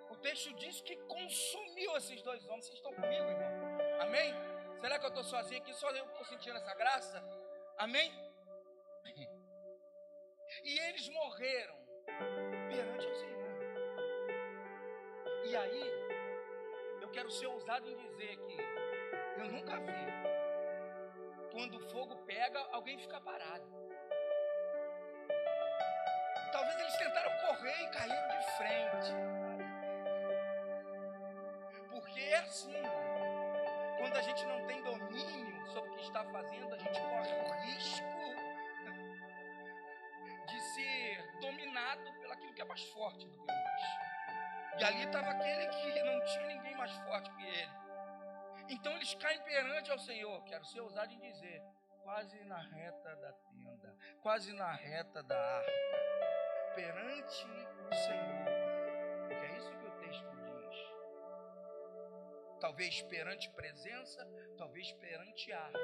Speaker 2: O texto diz que consumiu esses 2 homens. Vocês estão comigo, irmão? Amém? Será que eu estou sozinho aqui? Só eu estou sentindo essa graça? Amém? E eles morreram perante o Senhor. E aí, eu quero ser ousado em dizer que eu nunca vi, quando o fogo pega, alguém fica parado. Talvez eles tentaram correr e caíram de frente. Porque é assim, quando a gente não tem domínio sobre o que está fazendo, a gente corre o risco de ser dominado pelaquilo que é mais forte do que nós. E ali estava aquele que não tinha ninguém mais forte que ele. Então eles caem perante ao Senhor. Quero ser ousado em dizer, quase na reta da tenda, quase na reta da arca, perante o Senhor. Que é isso que o texto diz. Talvez perante presença, talvez perante arca.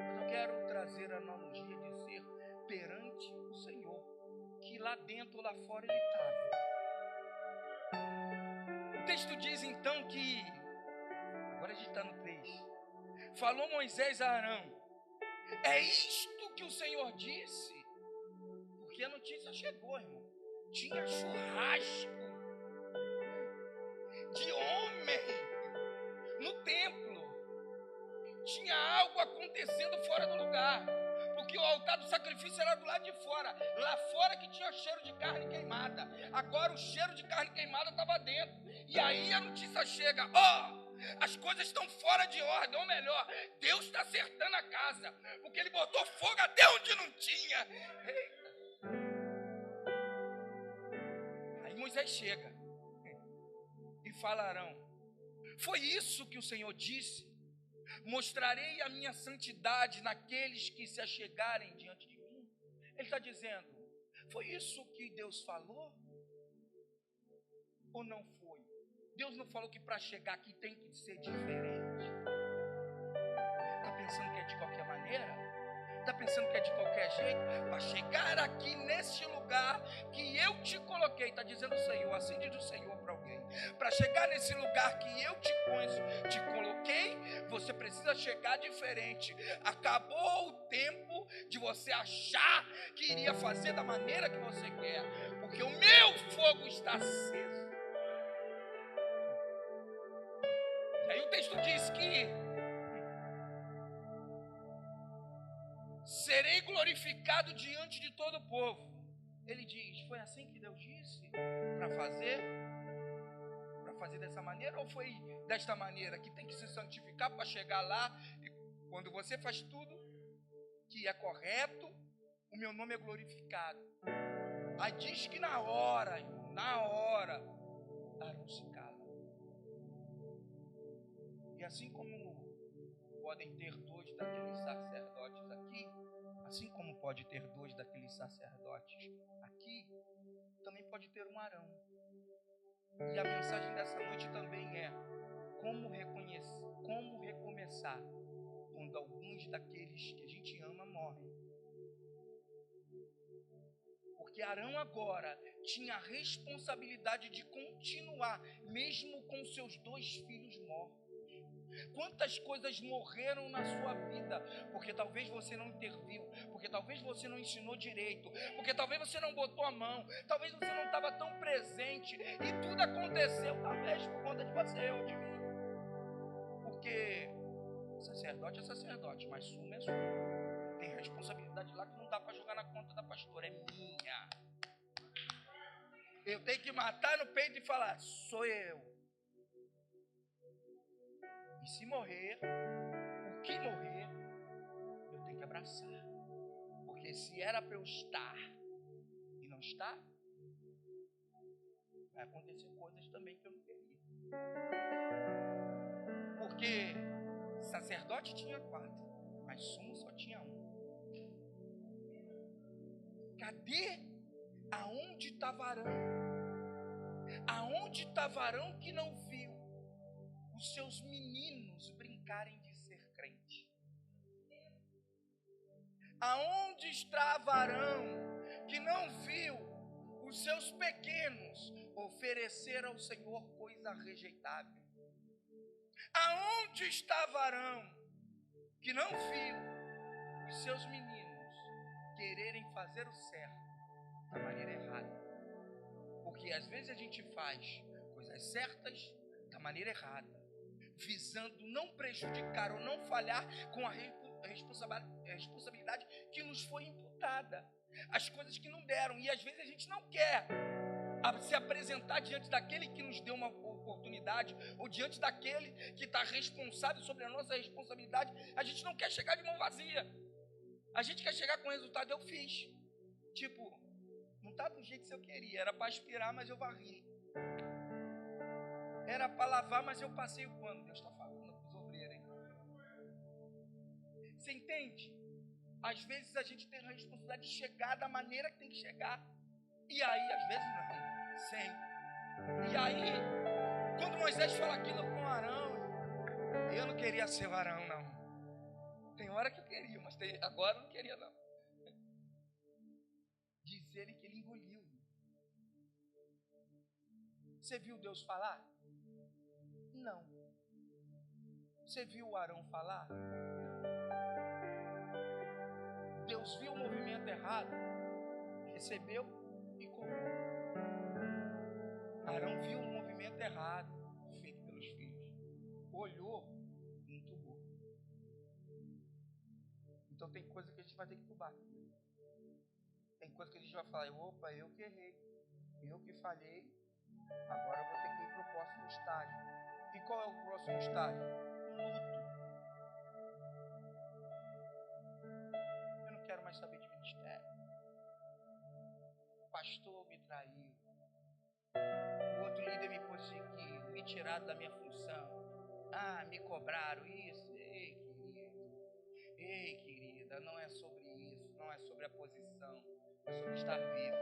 Speaker 2: Mas eu quero trazer a analogia de ser perante o Senhor. Que lá dentro ou lá fora ele estava. O texto diz então que, agora a gente está no 3, falou Moisés a Arão: é isto que o Senhor disse? Porque a notícia chegou, irmão. Tinha churrasco de homem no templo. Tinha algo acontecendo fora do lugar. Porque o altar do sacrifício era do lado de fora. Lá fora que tinha cheiro de carne queimada. Agora o cheiro de carne queimada estava dentro. E aí a notícia chega: as coisas estão fora de ordem. Ou melhor, Deus está acertando a casa. Porque ele botou fogo até onde não tinha. Eita. Aí Moisés chega e fala a Arão: foi isso que o Senhor disse? Mostrarei a minha santidade naqueles que se achegarem diante de mim. Ele está dizendo: foi isso que Deus falou? Ou não foi? Deus não falou que para chegar aqui tem que ser diferente? Está pensando que é de qualquer maneira? Está pensando que é de qualquer jeito? Para chegar aqui nesse lugar que eu te coloquei, está dizendo o Senhor, assim diz o Senhor para alguém: para chegar nesse lugar que eu te coloquei, você precisa chegar diferente. Acabou o tempo de você achar que iria fazer da maneira que você quer, porque o meu fogo está aceso. E aí o texto diz que serei glorificado diante de todo o povo. Ele diz: foi assim que Deus disse para fazer? Para fazer dessa maneira? Ou foi desta maneira que tem que se santificar para chegar lá? E quando você faz tudo que é correto, o meu nome é glorificado. Aí diz que na hora, Arão se cala. E assim como podem ter 2 daqueles sacerdotes aqui, assim como pode ter 2 daqueles sacerdotes aqui, também pode ter um Arão. E a mensagem dessa noite também é como recomeçar quando alguns daqueles que a gente ama morrem. Porque Arão agora tinha a responsabilidade de continuar, mesmo com seus 2 filhos mortos. Quantas coisas morreram na sua vida, porque talvez você não interviu, porque talvez você não ensinou direito, porque talvez você não botou a mão, talvez você não estava tão presente, e tudo aconteceu talvez por conta de você ou de mim. Porque sacerdote é sacerdote, mas suma é suma. Tem responsabilidade lá que não dá para jogar na conta da pastora, é minha. Eu tenho que matar no peito e falar: sou eu. E se morrer, o que morrer, eu tenho que abraçar. Porque se era para eu estar e não estar, vai acontecer coisas também que eu não queria. Porque sacerdote tinha 4, mas sumo só tinha 1. Cadê? Aonde estava Arão? Aonde estava Arão que não viu os seus meninos brincarem de ser crente? Aonde estava Arão que não viu os seus pequenos oferecer ao Senhor coisa rejeitável? Aonde estava Arão que não viu os seus meninos quererem fazer o certo da maneira errada? Porque às vezes a gente faz coisas certas da maneira errada, visando não prejudicar ou não falhar com a responsabilidade que nos foi imputada, as coisas que não deram. E às vezes a gente não quer se apresentar diante daquele que nos deu uma oportunidade, ou diante daquele que está responsável sobre a nossa responsabilidade. A gente não quer chegar de mão vazia, a gente quer chegar com o resultado: eu fiz. Tipo, não está do jeito que eu queria, era para aspirar, mas eu varri. Era para lavar, mas eu passei o pano. Deus está falando com os obreiros, hein? Você entende? Às vezes a gente tem a responsabilidade de chegar da maneira que tem que chegar. E aí, às vezes não. Sempre. E aí, quando Moisés fala aquilo com Arão, eu não queria ser o Arão, não. Tem hora que eu queria, mas agora eu não queria, não. dele que ele engoliu. Você viu Deus falar? Não. Você viu o Arão falar? Deus viu o movimento errado, recebeu e comeu. Arão viu o movimento errado feito pelos filhos, olhou e entubou. Então tem coisa que a gente vai ter que entubar. Tem coisa que a gente vai falar, opa, eu que errei, eu que falhei, agora eu vou ter que ir para o próximo estágio. E qual é o próximo estágio? Luto. Eu não quero mais saber de ministério. O pastor me traiu. O outro líder me perseguiu, me tiraram da minha função. Ah, me cobraram isso. Ei, querida, não é sobre isso, não é sobre a posição, é sobre estar vivo.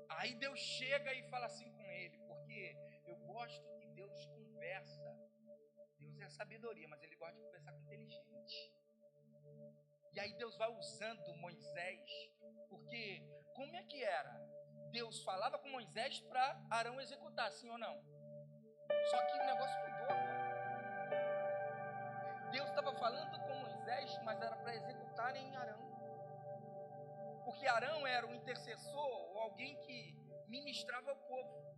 Speaker 2: Aí Deus chega e fala assim com ele, porque eu gosto que Deus conversa. Deus é sabedoria, mas ele gosta de conversar com inteligente. E aí Deus vai usando Moisés, porque como é que era? Deus falava com Moisés para Arão executar, sim ou não? Só que o negócio mudou agora. Deus estava falando com Moisés, mas era para executar em Arão. Porque Arão era o intercessor, ou alguém que ministrava ao povo.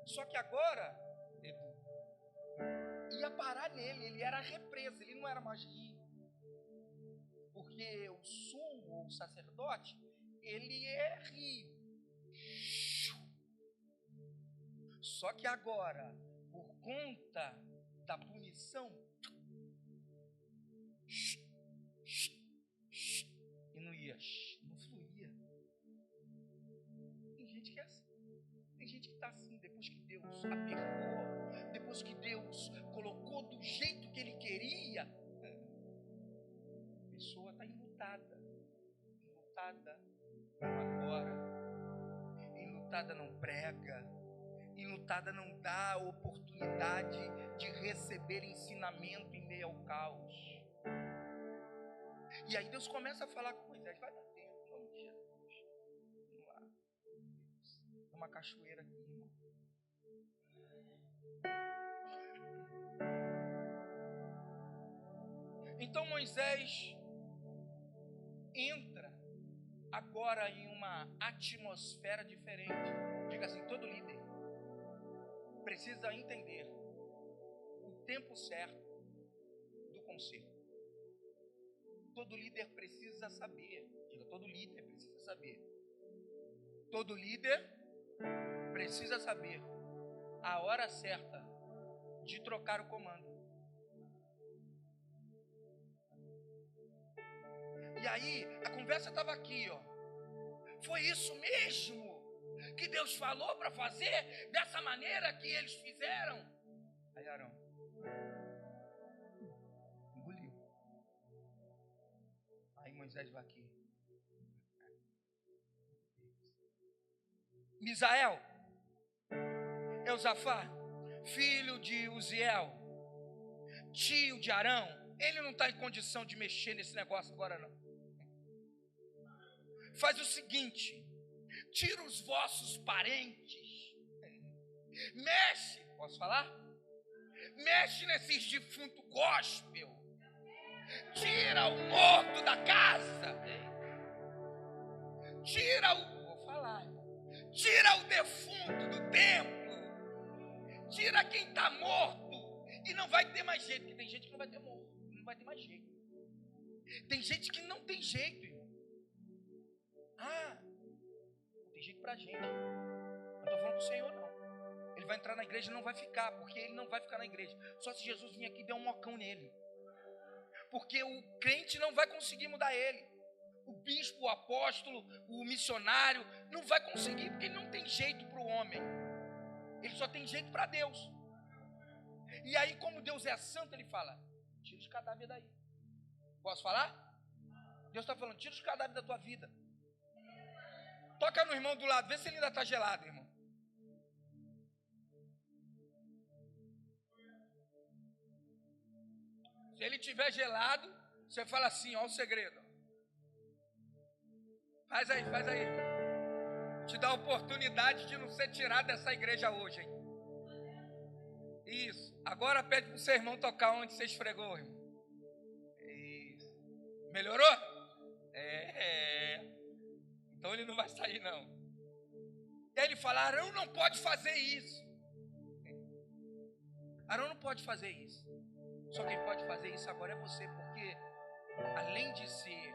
Speaker 2: Só que agora, Edu, ia parar nele, ele era a represa, ele não era mais rio. Porque o sumo, ou o sacerdote, ele é rio. Só que agora, por conta da punição, e não ia, não fluía. Tem gente que é assim. Tem gente que está assim, depois que Deus apertou, depois que Deus colocou do jeito que Ele queria, a pessoa está enlutada. Enlutada não agora. Enlutada não prega. Enlutada não dá a oportunidade de receber ensinamento em meio ao caos. E aí Deus começa a falar com Moisés, vai dar tempo, em nome de Jesus. Vamos lá. Tem uma cachoeira aqui, irmão. Então Moisés entra agora em uma atmosfera diferente. Diga assim, todo líder precisa entender o tempo certo do conserto. Todo líder precisa saber. Diga, todo líder precisa saber. Todo líder precisa saber a hora certa de trocar o comando. E aí, a conversa estava aqui, ó. Foi isso mesmo que Deus falou para fazer dessa maneira que eles fizeram? Aí Arão engoliu. Aí Moisés vai aqui. Misael, Eusafá, filho de Uziel, tio de Arão, ele não está em condição de mexer nesse negócio agora não. Faz o seguinte, tira os vossos parentes, mexe, posso falar? Mexe nesses defuntos gospel, tira o morto da casa, tira o, vou falar, tira o defunto do templo, tira quem está morto, e não vai ter mais jeito, porque tem gente que não vai ter morto, não vai ter mais jeito. Tem gente que não tem jeito, irmão. Ah, não tem jeito pra gente. Não estou falando do Senhor, não. Ele vai entrar na igreja e não vai ficar, porque ele não vai ficar na igreja. Só se Jesus vir aqui e der um mocão nele. Porque o crente não vai conseguir mudar ele. O bispo, o apóstolo, o missionário, não vai conseguir, porque ele não tem jeito para o homem. Ele só tem jeito para Deus. E aí, como Deus é santo, ele fala, tira os cadáveres daí. Posso falar? Deus está falando, tira os cadáveres da tua vida. Toca no irmão do lado, vê se ele ainda está gelado, irmão. Se ele estiver gelado, você fala assim, ó o segredo. Faz aí. Te dá a oportunidade de não ser tirado dessa igreja hoje, hein? Isso. Agora pede pro seu irmão tocar onde você esfregou, irmão. Isso. Melhorou? Então ele não vai sair, não. E aí ele fala, Arão não pode fazer isso. Arão não pode fazer isso. Só quem pode fazer isso agora é você, porque além de ser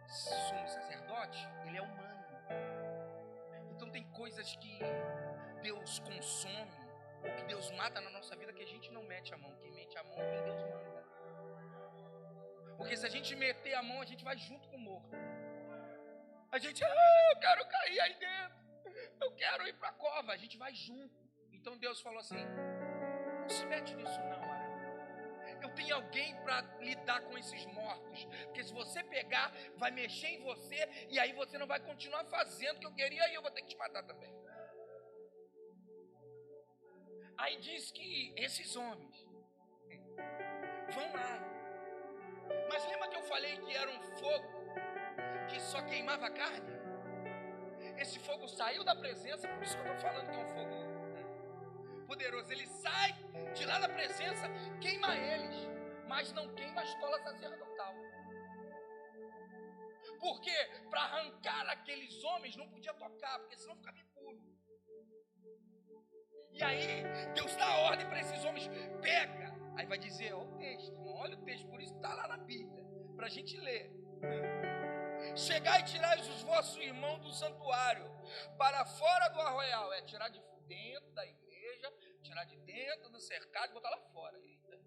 Speaker 2: sumo sacerdote, ele é humano. Então tem coisas que Deus consome, ou que Deus mata na nossa vida, que a gente não mete a mão. Quem mete a mão é quem Deus manda. Porque se a gente meter a mão, a gente vai junto com o morto. A gente, eu quero cair aí dentro, eu quero ir para a cova, a gente vai junto. Então Deus falou assim, não se mete nisso não, Arão. Eu tenho alguém para lidar com esses mortos, porque se você pegar, vai mexer em você, e aí você não vai continuar fazendo o que eu queria, e eu vou ter que te matar também. Aí diz que esses homens vão lá, mas lembra que eu falei que era um fogo que só queimava a carne? Esse fogo saiu da presença, por isso que eu estou falando que é um fogo poderoso. Ele sai de lá da presença, queima eles, mas não queima a escola sacerdotal. Porque para arrancar aqueles homens não podia tocar, porque senão ficava impuro. E aí Deus dá ordem para esses homens, pega. Aí vai dizer, olha o texto, irmão, olha o texto, por isso está lá na Bíblia, para a gente ler. Chegai e tirai os vossos irmãos do santuário, para fora do arraial. Tirar de dentro da igreja, tirar de dentro do cercado e botar lá fora. Eita.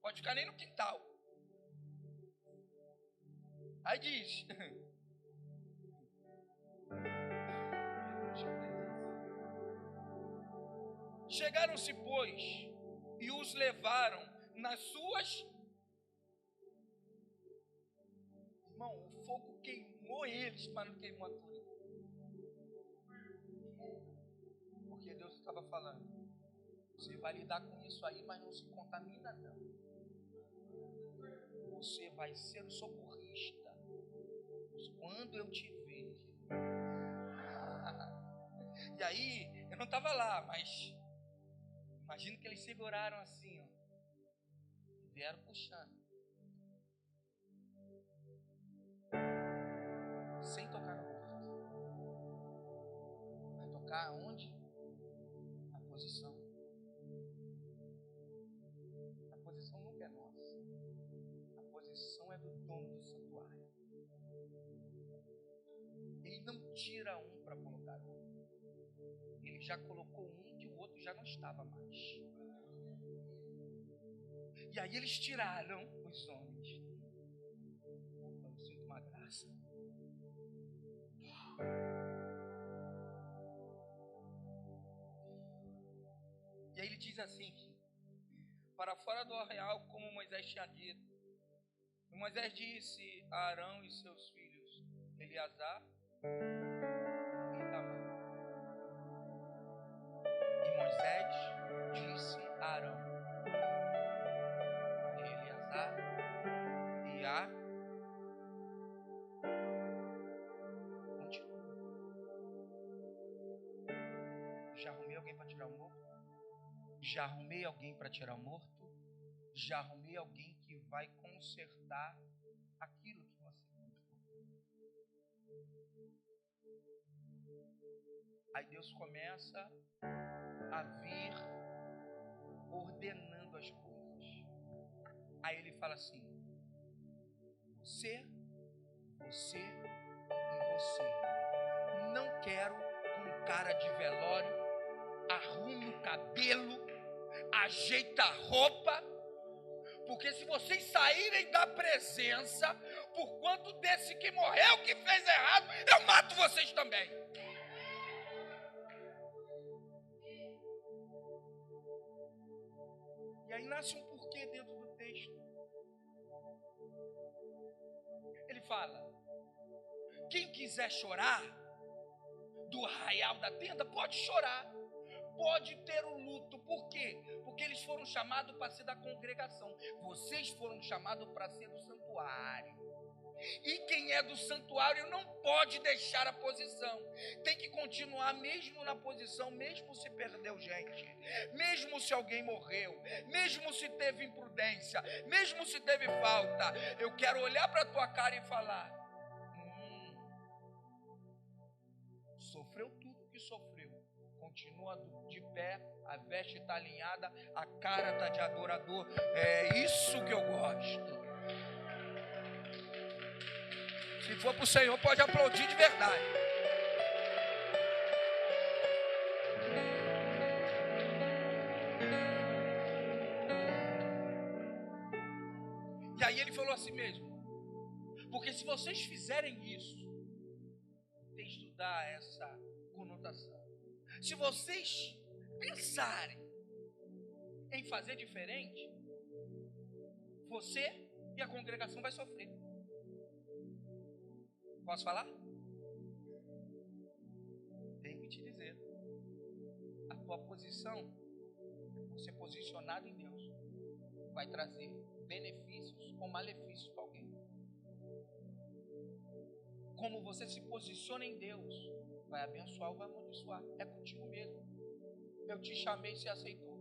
Speaker 2: Pode ficar nem no quintal. Aí diz. Chegaram-se, pois, e os levaram nas suas. Irmão, o fogo queimou eles, mas não queimou a túnica. Porque Deus estava falando, você vai lidar com isso aí, mas não se contamina não. Você vai ser o socorrista. Quando eu te ver. E aí, eu não estava lá, mas imagino que eles seguraram assim, ó, e vieram puxando. Sem tocar no morto. Vai tocar aonde? Na posição. A posição nunca é nossa. A posição é do dono do santuário. Ele não tira um para colocar outro. Ele já colocou um que o outro já não estava mais. E aí eles tiraram os homens. Eu sinto uma graça. E aí ele diz assim, para fora do arraial, como Moisés tinha dito. E Moisés disse a Arão e seus filhos, Eleazar e Itamar. E Moisés disse a Arão, a Eleazar e a... Continua. Já arrumei alguém para tirar o morto? Já arrumei alguém para tirar o morto? Já arrumei alguém que vai consertar aquilo que você construiu. Aí Deus começa a vir ordenando as coisas. Aí ele fala assim, você e você. Não quero com cara de velório, arrume o cabelo, ajeita a roupa, porque se vocês saírem da presença, por quanto desse que morreu, que fez errado, eu mato vocês também. E aí nasce um porquê dentro do texto. Ele fala, quem quiser chorar, do arraial da tenda, pode chorar. pode ter o luto. Por quê? Porque eles foram chamados para ser da congregação. Vocês foram chamados para ser do santuário. E quem é do santuário não pode deixar a posição. Tem que continuar mesmo na posição, mesmo se perdeu gente, mesmo se alguém morreu, mesmo se teve imprudência, mesmo se teve falta. Eu quero olhar para a tua cara e falar: sofreu tudo que sofreu, continua de pé, a veste está alinhada, a cara está de adorador. É isso que eu gosto. Se for para o Senhor, pode aplaudir de verdade. E aí ele falou assim mesmo: porque se vocês fizerem isso, tem que estudar essa conotação. Se vocês pensarem em fazer diferente, você e a congregação vai sofrer. Posso falar? Tenho que te dizer, a tua posição, você posicionado em Deus, vai trazer benefícios ou malefícios para alguém. Como você se posiciona em Deus, vai abençoar ou vai amaldiçoar. É contigo mesmo. Eu te chamei e você aceitou.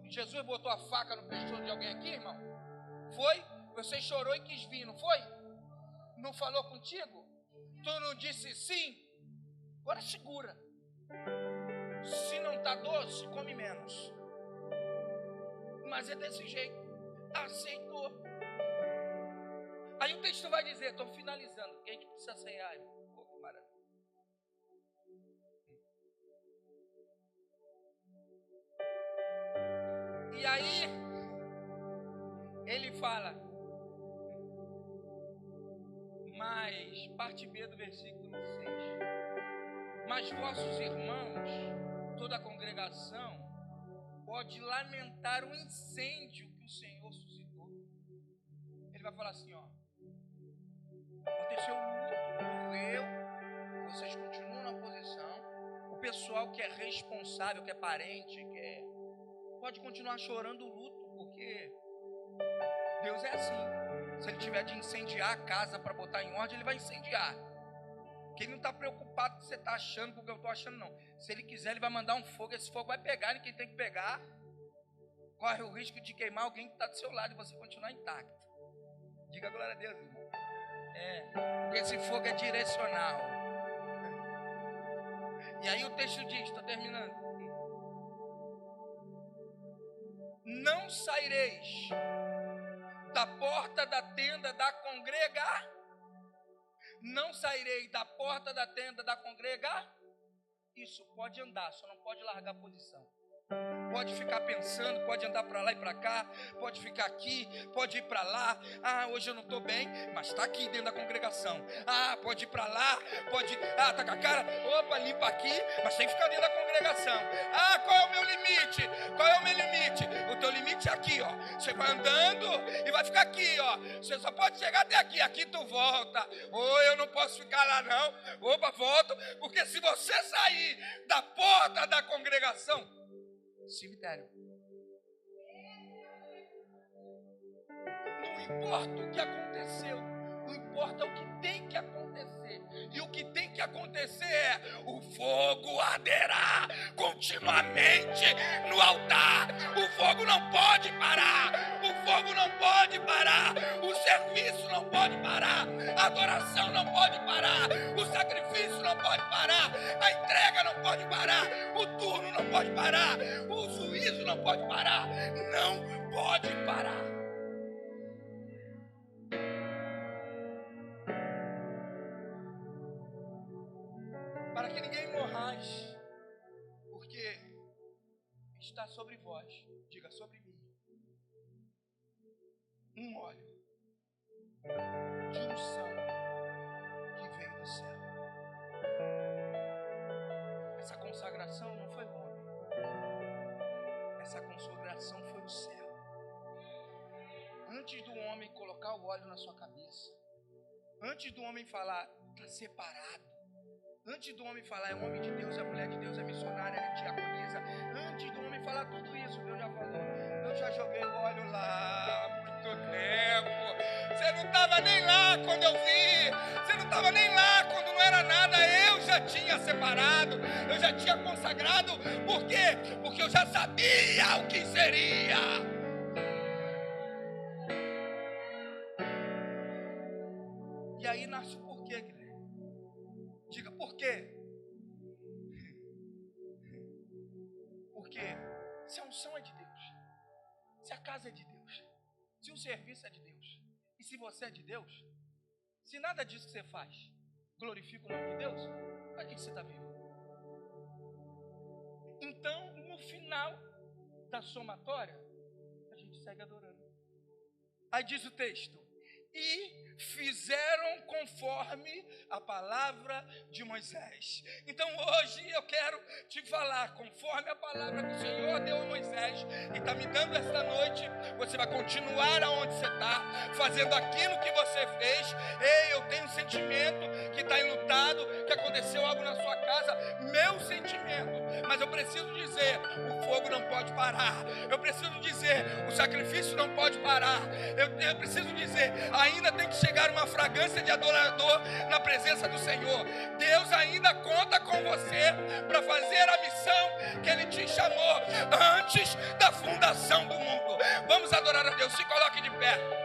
Speaker 2: Jesus botou a faca no pescoço de alguém aqui, irmão? Foi? Você chorou e quis vir, não foi? Não falou contigo? Tu não disse sim? Agora segura. Se não está doce, come menos. Mas é desse jeito. Aceitou. Aí o texto vai dizer, estou finalizando, porque a gente precisa ceiar. Pô, que maravilha. E aí, ele fala, mas, parte B do versículo 6, mas vossos irmãos, toda a congregação, pode lamentar o incêndio que o Senhor suscitou. Ele vai falar assim, ó, aconteceu muito, morreu, vocês continuam na posição, o pessoal que é responsável, que é parente, pode continuar chorando o luto, porque Deus é assim. Se ele tiver de incendiar a casa para botar em ordem, ele vai incendiar. Porque ele não está preocupado com o que você está achando, com o que eu estou achando, não. Se ele quiser, ele vai mandar um fogo, esse fogo vai pegar, e quem tem que pegar, corre o risco de queimar alguém que está do seu lado e você continuar intacto. Diga glória a Deus, irmão. Porque esse fogo é direcional. E aí o texto diz, estou terminando: não saireis da porta da tenda da congregação. Não sairei da porta da tenda da congregação. Isso, pode andar, só não pode largar a posição. Pode ficar pensando, pode andar para lá e para cá, pode ficar aqui, pode ir para lá. Ah, hoje eu não estou bem, mas está aqui dentro da congregação. Ah, pode ir para lá, pode... Ah, está com a cara, opa, limpa aqui, mas tem que ficar dentro da congregação. Ah, qual é o meu limite? Qual é o meu limite? O teu limite é aqui, ó. Você vai andando e vai ficar aqui, ó. Você só pode chegar até aqui, aqui tu volta. Ou eu não posso ficar lá não. Opa, volto, porque se você sair da porta da congregação, cemitério. Não importa o que aconteceu, não importa o que tem que acontecer. E o que tem que acontecer é: o fogo arderá continuamente no altar. O fogo não pode parar. O fogo não pode parar. O serviço não pode parar. A adoração não pode parar. O sacrifício não pode parar. A entrega não pode parar. O turno não pode parar. O juízo não pode parar. Não pode parar. Para que ninguém morrais, porque está sobre vós, diga sobre mim, um óleo de unção que veio do céu. Essa consagração não foi o homem, essa consagração foi o céu. Antes do homem colocar o óleo na sua cabeça, antes do homem falar, está separado, Antes do homem falar, é homem de Deus, é mulher de Deus, é missionária, é diaconisa. Antes do homem falar tudo isso, Deus já falou. Eu já joguei o óleo lá há muito tempo. Você não estava nem lá quando eu vi. Você não estava nem lá quando não era nada. Eu já tinha separado. Eu já tinha consagrado. Por quê? Porque eu já sabia o que seria. E aí nasce o porquê, Guilherme. Diga por quê? Porque se a unção é de Deus, se a casa é de Deus, se o serviço é de Deus, e se você é de Deus, se nada disso que você faz glorifica o nome de Deus, para que você está vivo? Então, no final da somatória, a gente segue adorando. Aí diz o texto: e fizeram conforme a palavra de Moisés. Então hoje eu quero te falar conforme a palavra que o Senhor deu a Moisés e está me dando esta noite. Você vai continuar aonde você está, fazendo aquilo que você fez. Ei, eu tenho um sentimento que está enlutado, que aconteceu algo na sua casa, meu sentimento, mas eu preciso dizer, o fogo não pode parar. Eu preciso dizer, o sacrifício não pode parar. Eu preciso dizer, ainda tem que chegar uma fragrância de adorador na presença do Senhor. Deus ainda conta com você para fazer a missão que Ele te chamou antes da fundação do mundo. Vamos adorar a Deus. Se coloque de pé.